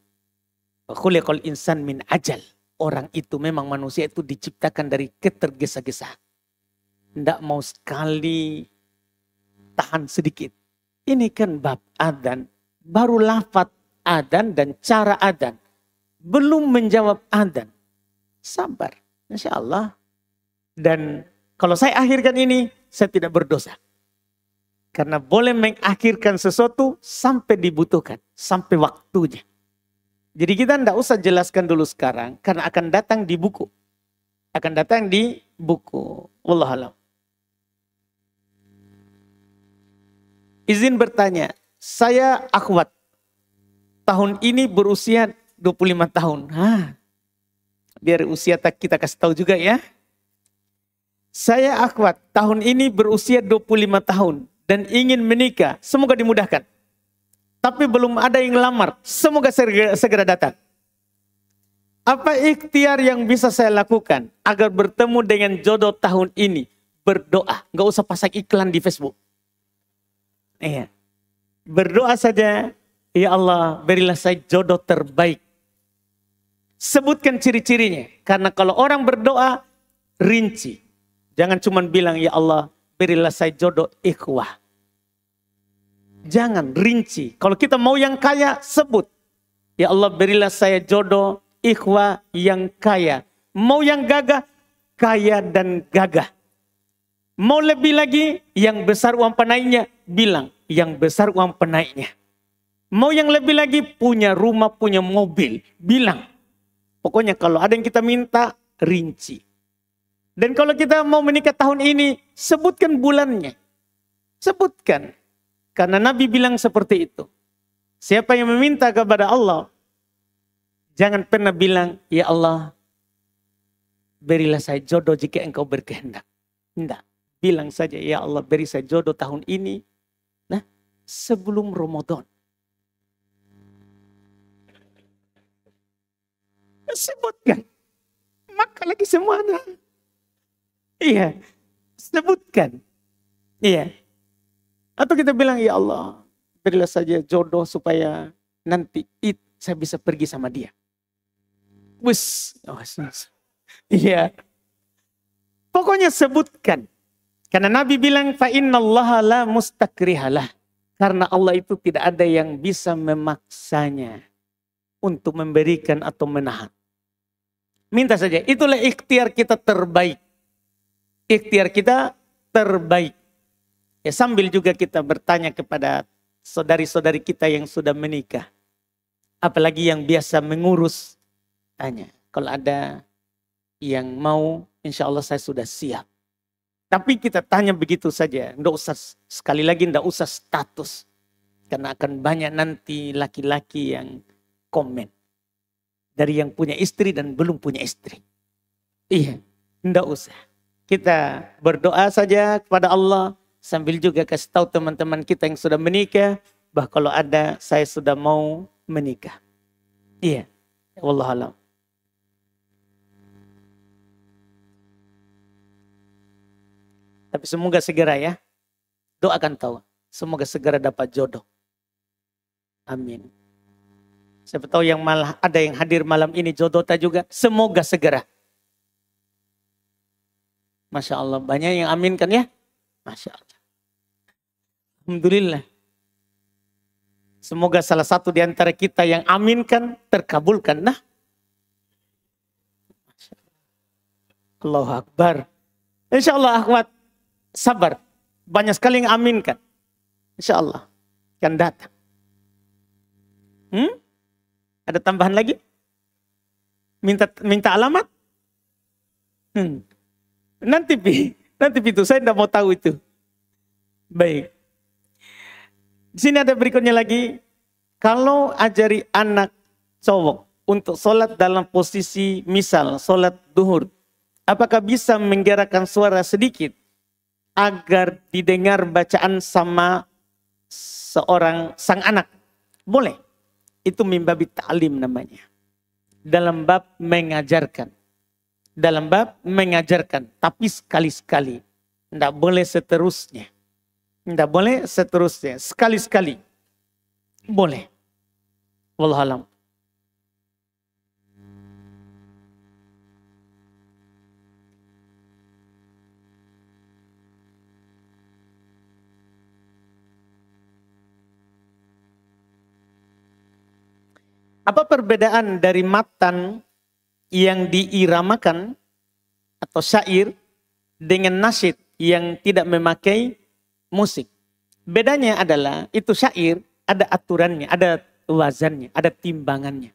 Khuliqal insan min ajal. Orang itu memang manusia itu diciptakan dari ketergesa-gesaan. Tidak mau sekali tahan sedikit. Ini kan bab adzan. Baru lafaz adzan dan cara adzan. Belum menjawab adzan. Sabar. Insya Allah. Dan kalau saya akhirkan ini, saya tidak berdosa. Karena boleh mengakhirkan sesuatu sampai dibutuhkan, sampai waktunya. Jadi kita tidak usah jelaskan dulu sekarang, karena akan datang di buku. Akan datang di buku. Wallahualam. Izin bertanya, saya akhwat. Tahun ini berusia 25 tahun. Biar usia kita kasih tahu juga ya. Saya akhwat, tahun ini berusia 25 tahun. Dan ingin menikah, semoga dimudahkan. Tapi belum ada yang lamar, semoga segera datang. Apa ikhtiar yang bisa saya lakukan agar bertemu dengan jodoh tahun ini? Berdoa, nggak usah pasang iklan di Facebook. Iya. Berdoa saja, ya Allah berilah saya jodoh terbaik. Sebutkan ciri-cirinya, karena kalau orang berdoa, rinci. Jangan cuma bilang, ya Allah berilah saya jodoh ikhwah. Jangan rinci. Kalau kita mau yang kaya, sebut. Ya Allah berilah saya jodoh ikhwah yang kaya. Mau yang gagah, kaya dan gagah. Mau lebih lagi, yang besar uang penaiknya, bilang yang besar uang penaiknya. Mau yang lebih lagi, punya rumah, punya mobil, bilang. Pokoknya kalau ada yang kita minta, rinci. Dan kalau kita mau menikah tahun ini, sebutkan bulannya. Sebutkan. Karena Nabi bilang seperti itu. Siapa yang meminta kepada Allah, jangan pernah bilang, ya Allah, berilah saya jodoh jika engkau berkehendak. Tidak. Bilang saja, ya Allah beri saya jodoh tahun ini. Nah, sebelum Ramadan. Sebutkan. Maka lagi semuanya. Iya. Sebutkan. Iya. Atau kita bilang, ya Allah, berilah saja jodoh supaya nanti saya bisa pergi sama dia. Wis. Iya. Pokoknya sebutkan. Karena Nabi bilang, fa innallaha la mustakrihalah. Karena Allah itu tidak ada yang bisa memaksanya untuk memberikan atau menahan. Minta saja. Itulah ikhtiar kita terbaik. Ikhtiar kita terbaik. Ya, sambil juga kita bertanya kepada saudari-saudari kita yang sudah menikah. Apalagi yang biasa mengurus. Tanya. Kalau ada yang mau, insya Allah saya sudah siap. Tapi kita tanya begitu saja. Nggak usah, sekali lagi nggak usah status. Karena akan banyak nanti laki-laki yang komen. Dari yang punya istri dan belum punya istri. Iya, nggak usah. Kita berdoa saja kepada Allah. Sambil juga kasih tahu teman-teman kita yang sudah menikah. Bahwa kalau ada, saya sudah mau menikah. Iya. Wallahualam. Tapi semoga segera ya. Doakan tahu. Semoga segera dapat jodoh. Amin. Siapa tahu yang malah ada yang hadir malam ini jodoh tak juga. Semoga segera. Masya Allah. Banyak yang aminkan ya. Masya Allah. Alhamdulillah. Semoga salah satu di antara kita yang aminkan terkabulkan. Nah. Allahu Akbar. Insya Allah akhwat. Sabar. Banyak sekali yang aminkan. Insya Allah. Akan datang. Ada tambahan lagi? Minta alamat? Nanti itu saya tidak mau tahu itu. Baik. Di sini ada berikutnya lagi. Kalau ajari anak cowok untuk sholat dalam posisi misal sholat duhur. Apakah bisa menggerakkan suara sedikit agar didengar bacaan sama sang anak? Boleh. Itu mimbabi ta'lim namanya. Dalam bab mengajarkan. Dalam bab mengajarkan. Tapi sekali-sekali. Tidak boleh seterusnya. Tidak boleh seterusnya. Sekali-sekali. Boleh. Wallahualam. Apa perbedaan dari matan yang diiramakan atau syair dengan nasyid yang tidak memakai musik? Bedanya adalah itu syair ada aturannya, ada wazannya, ada timbangannya.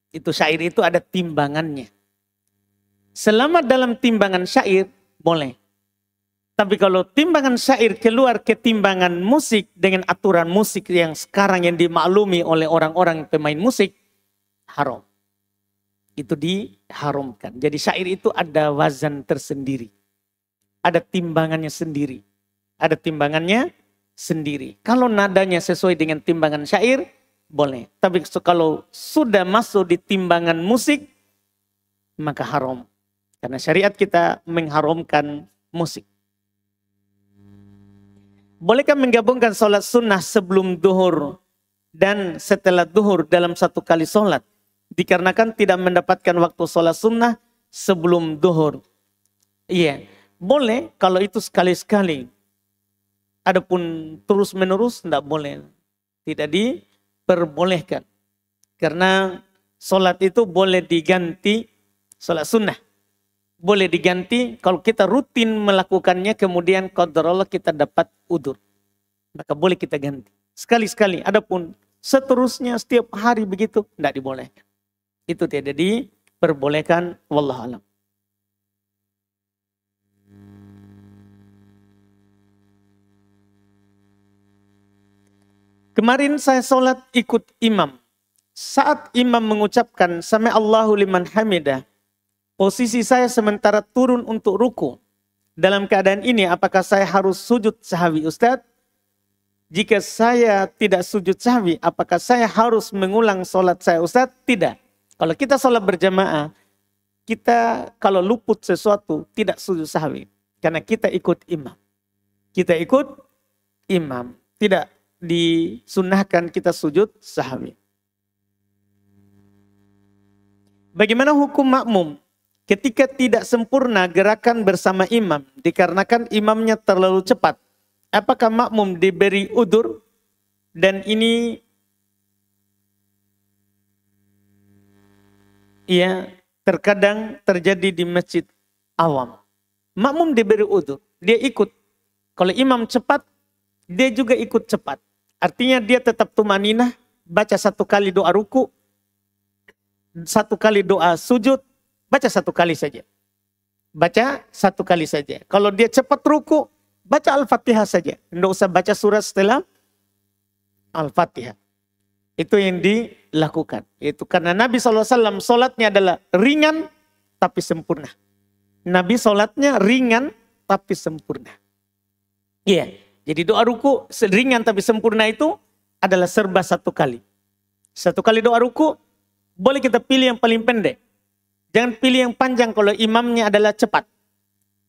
Itu syair itu ada timbangannya. Selama dalam timbangan syair boleh. Tapi kalau timbangan syair keluar ke timbangan musik dengan aturan musik yang sekarang yang dimaklumi oleh orang-orang pemain musik, haram. Itu diharamkan. Jadi syair itu ada wazan tersendiri. Ada timbangannya sendiri. Ada timbangannya sendiri. Kalau nadanya sesuai dengan timbangan syair, boleh. Tapi kalau sudah masuk di timbangan musik, maka haram. Karena syariat kita mengharamkan musik. Bolehkah menggabungkan sholat sunnah sebelum duhur dan setelah duhur dalam satu kali sholat? Dikarenakan tidak mendapatkan waktu sholat sunnah sebelum duhur. Iya, boleh kalau itu sekali-sekali. Adapun terus menerus tidak boleh. Tidak diperbolehkan. Karena sholat itu boleh diganti, sholat sunnah. Boleh diganti kalau kita rutin melakukannya kemudian qadarullah kita dapat udur. Maka boleh kita ganti. Sekali-sekali. Adapun seterusnya setiap hari begitu tidak dibolehkan. Itu tidak diperbolehkan. Wallahualam. Kemarin saya sholat ikut imam. Saat imam mengucapkan Sami Allahu liman hamidah. Posisi saya sementara turun untuk ruku. Dalam keadaan ini apakah saya harus sujud sahwi Ustadz? Jika saya tidak sujud sahwi, apakah saya harus mengulang sholat saya Ustadz? Tidak. Kalau kita sholat berjamaah, kita kalau luput sesuatu tidak sujud sahwi. Karena kita ikut imam. Kita ikut imam. Tidak disunnahkan kita sujud sahwi. Bagaimana hukum makmum? Ketika tidak sempurna gerakan bersama imam dikarenakan imamnya terlalu cepat. Apakah makmum diberi udur? Dan ini ya terkadang terjadi di masjid awam. Makmum diberi udur, dia ikut. Kalau imam cepat, dia juga ikut cepat. Artinya dia tetap tumaninah, baca satu kali doa ruku, satu kali doa sujud, baca satu kali saja. Baca satu kali saja. Kalau dia cepat ruku, baca Al-Fatihah saja. Tidak usah baca surat setelah Al-Fatihah. Itu yang dilakukan. Itu karena Nabi SAW sholatnya adalah ringan tapi sempurna. Nabi sholatnya ringan tapi sempurna. Iya. Jadi doa ruku ringan tapi sempurna itu adalah serba satu kali. Satu kali doa ruku, boleh kita pilih yang paling pendek. Jangan pilih yang panjang kalau imamnya adalah cepat.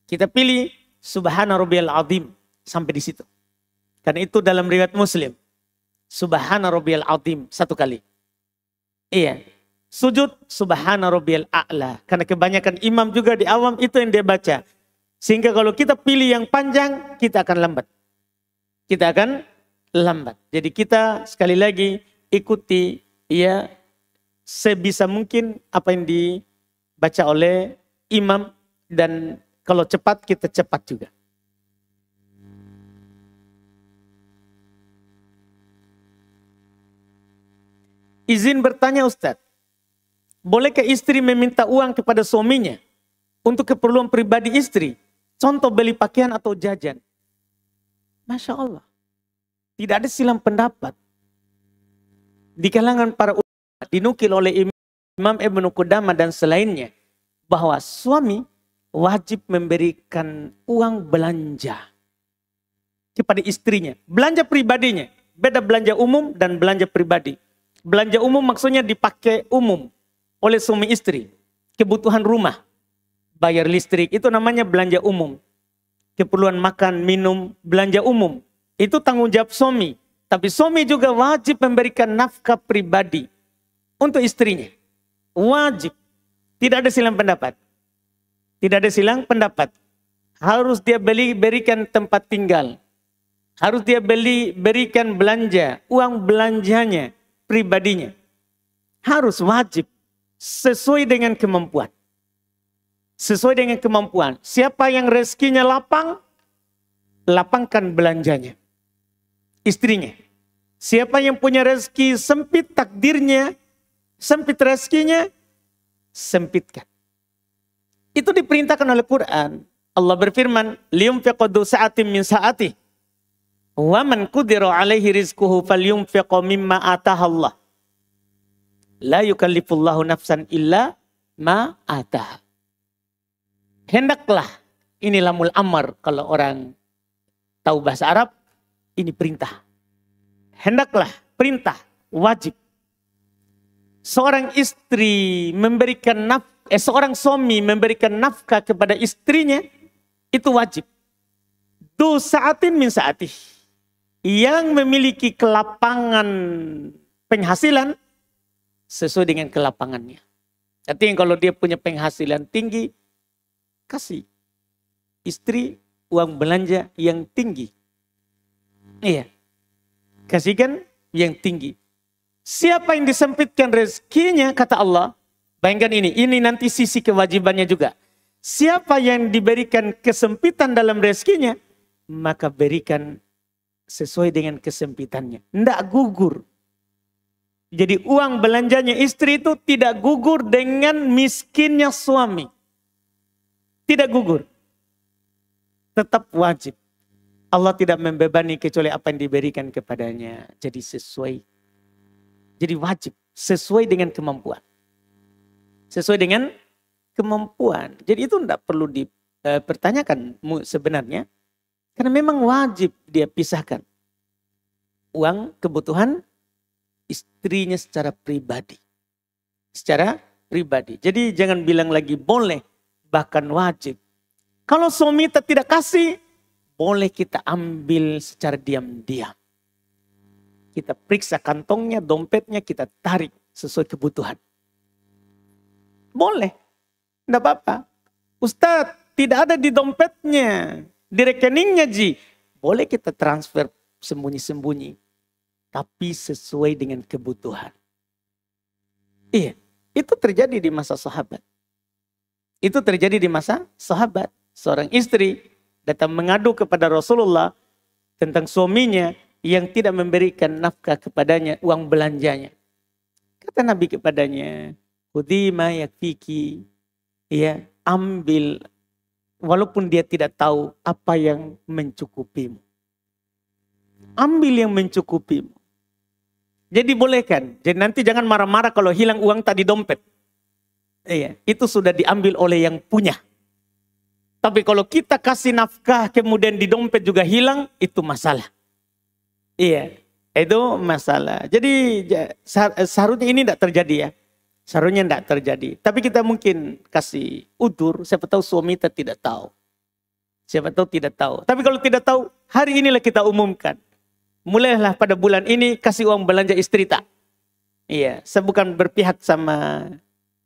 Kita pilih Subhana Rabbiyal Azim sampai di situ. Karena itu dalam riwayat Muslim. Subhana Rabbiyal Azim satu kali. Iya. Sujud Subhana Rabbiyal A'la. Karena kebanyakan imam juga di awam itu yang dia baca. Sehingga kalau kita pilih yang panjang, kita akan lambat. Kita akan lambat. Jadi kita sekali lagi ikuti ya sebisa mungkin apa yang dibaca oleh imam, dan kalau cepat kita cepat juga. Izin bertanya Ustadz, bolehkah istri meminta uang kepada suaminya untuk keperluan pribadi istri? Contoh beli pakaian atau jajan. Masya Allah. Tidak ada silang pendapat. Di kalangan para ulama dinukil oleh Imam Ibnu Qudamah dan selainnya. Bahwa suami wajib memberikan uang belanja kepada istrinya. Belanja pribadinya. Beda belanja umum dan belanja pribadi. Belanja umum maksudnya dipakai umum oleh suami istri. Kebutuhan rumah. Bayar listrik itu namanya belanja umum. Keperluan makan, minum, belanja umum. Itu tanggung jawab suami. Tapi suami juga wajib memberikan nafkah pribadi untuk istrinya. Wajib. Tidak ada silang pendapat. Tidak ada silang pendapat. Harus dia berikan tempat tinggal. Harus dia berikan belanja. Uang belanjanya, pribadinya. Harus wajib. Sesuai dengan kemampuan. Sesuai dengan kemampuan. Siapa yang rezekinya lapang, lapangkan belanjanya. istrinya. Siapa yang punya rezeki sempit takdirnya, sempit rezekinya, sempitkan. Itu diperintahkan oleh Quran. Allah berfirman, liyunfiqu dzu sa'atin min sa'atih. Wa man qudira 'alaihi rizquhu falyunfiqu mimma atahallah. La yukallifullahu nafsan illa ma ataha. Hendaklah, ini lamul amar kalau orang tahu bahasa Arab, ini perintah. Hendaklah, perintah, wajib. Seorang istri memberikan seorang suami memberikan nafkah kepada istrinya, itu wajib. Du sa'atin min sa'atih. Yang memiliki kelapangan penghasilan sesuai dengan kelapangannya. Artinya kalau dia punya penghasilan tinggi, kasih istri uang belanja yang tinggi. Iya. Kasihkan yang tinggi. Siapa yang disempitkan rezekinya, kata Allah, bayangkan ini nanti sisi kewajibannya juga. Siapa yang diberikan kesempitan dalam rezekinya, maka berikan sesuai dengan kesempitannya. Tidak gugur. Jadi uang belanjanya istri itu tidak gugur dengan miskinnya suami. Tidak gugur. Tetap wajib. Allah tidak membebani kecuali apa yang diberikan kepadanya. Jadi sesuai. Jadi wajib. Sesuai dengan kemampuan. Sesuai dengan kemampuan. Jadi itu tidak perlu dipertanyakan sebenarnya. Karena memang wajib dia pisahkan. Uang kebutuhan istrinya secara pribadi. Secara pribadi. Jadi jangan bilang lagi boleh. Bahkan wajib. Kalau suami tidak kasih, boleh kita ambil secara diam-diam. Kita periksa kantongnya, dompetnya, kita tarik sesuai kebutuhan. Boleh. Tidak apa-apa. Ustadz, tidak ada di dompetnya. Di rekeningnya, Ji. Boleh kita transfer sembunyi-sembunyi. Tapi sesuai dengan kebutuhan. Iya. Itu terjadi di masa sahabat. Itu terjadi di masa sahabat. Seorang istri datang mengadu kepada Rasulullah tentang suaminya yang tidak memberikan nafkah kepadanya, uang belanjanya. Kata Nabi kepadanya, khudhi ma yakfiki, ya, ambil walaupun dia tidak tahu apa yang mencukupimu. Ambil yang mencukupimu. Jadi bolehkan. Jadi nanti jangan marah-marah kalau hilang uang tadi dompet. Iya, itu sudah diambil oleh yang punya. Tapi kalau kita kasih nafkah kemudian di dompet juga hilang, itu masalah. Iya, itu masalah. Jadi seharusnya ini tidak terjadi ya. Seharusnya tidak terjadi. Tapi kita mungkin kasih udur, siapa tahu suami kita tidak tahu. Siapa tahu tidak tahu. Tapi kalau tidak tahu, hari inilah kita umumkan. Mulailah pada bulan ini kasih uang belanja istri tak. Iya, saya bukan berpihak sama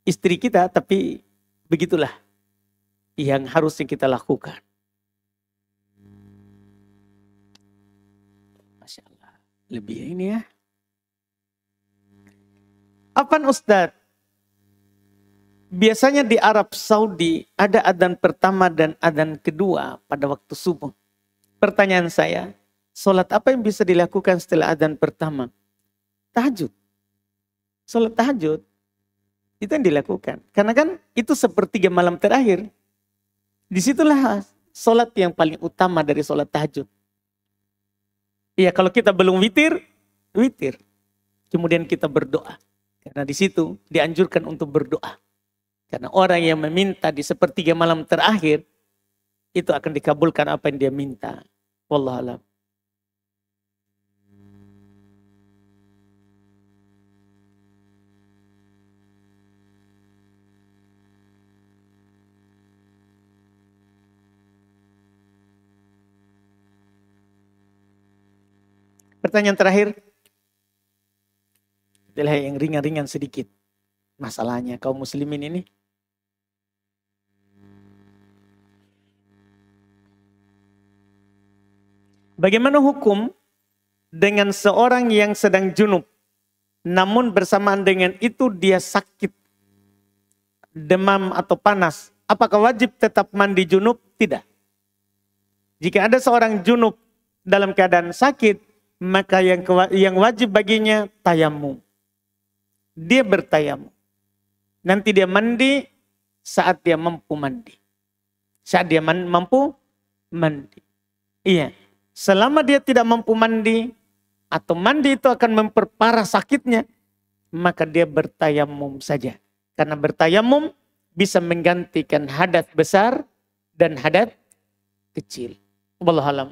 istri kita, tapi begitulah yang harusnya kita lakukan. Masya Allah. Lebih ini ya. Apaan Ustadz? Biasanya di Arab Saudi ada adzan pertama dan adzan kedua pada waktu subuh. Pertanyaan saya, sholat apa yang bisa dilakukan setelah adzan pertama? Tahajud. Sholat tahajud. Itu yang dilakukan. Karena kan itu sepertiga malam terakhir. Disitulah sholat yang paling utama dari sholat tahajud. Iya, kalau kita belum witir, witir. Kemudian kita berdoa. Karena di situ dianjurkan untuk berdoa. Karena orang yang meminta di sepertiga malam terakhir, itu akan dikabulkan apa yang dia minta. Wallahu a'lam. Pertanyaan terakhir. Itulah yang ringan-ringan sedikit. Masalahnya kaum muslimin ini. Bagaimana hukum dengan seorang yang sedang junub. Namun bersamaan dengan itu dia sakit. Demam atau panas. Apakah wajib tetap mandi junub? Tidak. Jika ada seorang junub dalam keadaan sakit, maka yang wajib baginya tayamum. Dia bertayamum. Nanti dia mandi saat dia mampu mandi. Saat dia mampu mandi. Iya. Selama dia tidak mampu mandi, atau mandi itu akan memperparah sakitnya, maka dia bertayamum saja. Karena bertayamum bisa menggantikan hadas besar dan hadas kecil. Wallahu alam.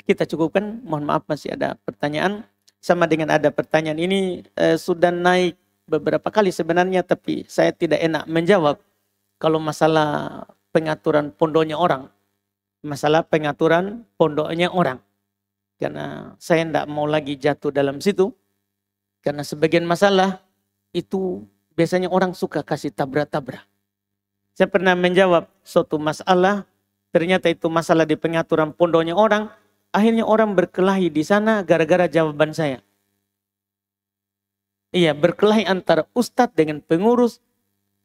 Kita cukupkan. Mohon maaf masih ada pertanyaan. Sama dengan ada pertanyaan ini sudah naik beberapa kali sebenarnya, tapi saya tidak enak menjawab kalau masalah pengaturan pondoknya orang. Masalah pengaturan pondoknya orang. Karena saya tidak mau lagi jatuh dalam situ. Karena sebagian masalah itu biasanya orang suka kasih tabrak-tabrak. Saya pernah menjawab suatu masalah, ternyata itu masalah di pengaturan pondoknya orang. Akhirnya orang berkelahi di sana gara-gara jawaban saya. Iya, berkelahi antara ustadz dengan pengurus.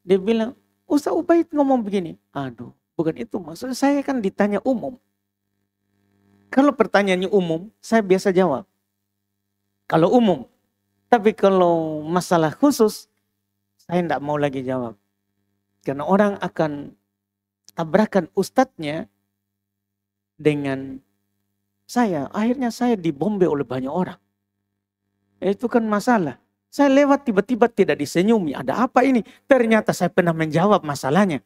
Dia bilang, Ustaz Ubaid ngomong begini. Aduh, bukan itu maksudnya, saya kan ditanya umum. Kalau pertanyaannya umum, saya biasa jawab. Kalau umum. Tapi kalau masalah khusus, saya tidak mau lagi jawab. Karena orang akan tabrakan ustadznya dengan saya. Akhirnya saya dibombe oleh banyak orang. Itu kan masalah. Saya lewat tiba-tiba tidak disenyumi. Ada apa ini? Ternyata saya pernah menjawab masalahnya.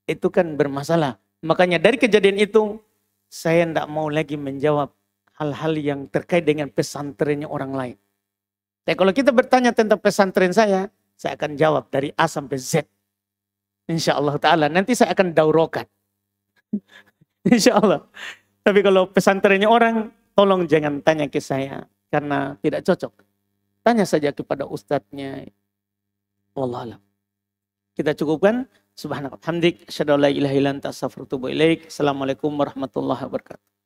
Itu kan bermasalah. Makanya dari kejadian itu, saya tidak mau lagi menjawab hal-hal yang terkait dengan pesantrennya orang lain. Tapi kalau kita bertanya tentang pesantren saya akan jawab dari A sampai Z. Insya Allah Ta'ala. Nanti saya akan daurokan. Insya Allah. Tapi kalau pesantrennya orang, tolong jangan tanya ke saya. Karena tidak cocok. Tanya saja kepada ustadznya. Wallahualam. Kita cukupkan. Subhanallah. Hamdik. Asyhadu an la ilaha illa anta astaghfiruka wa atubu ilaik. Assalamualaikum warahmatullahi wabarakatuh.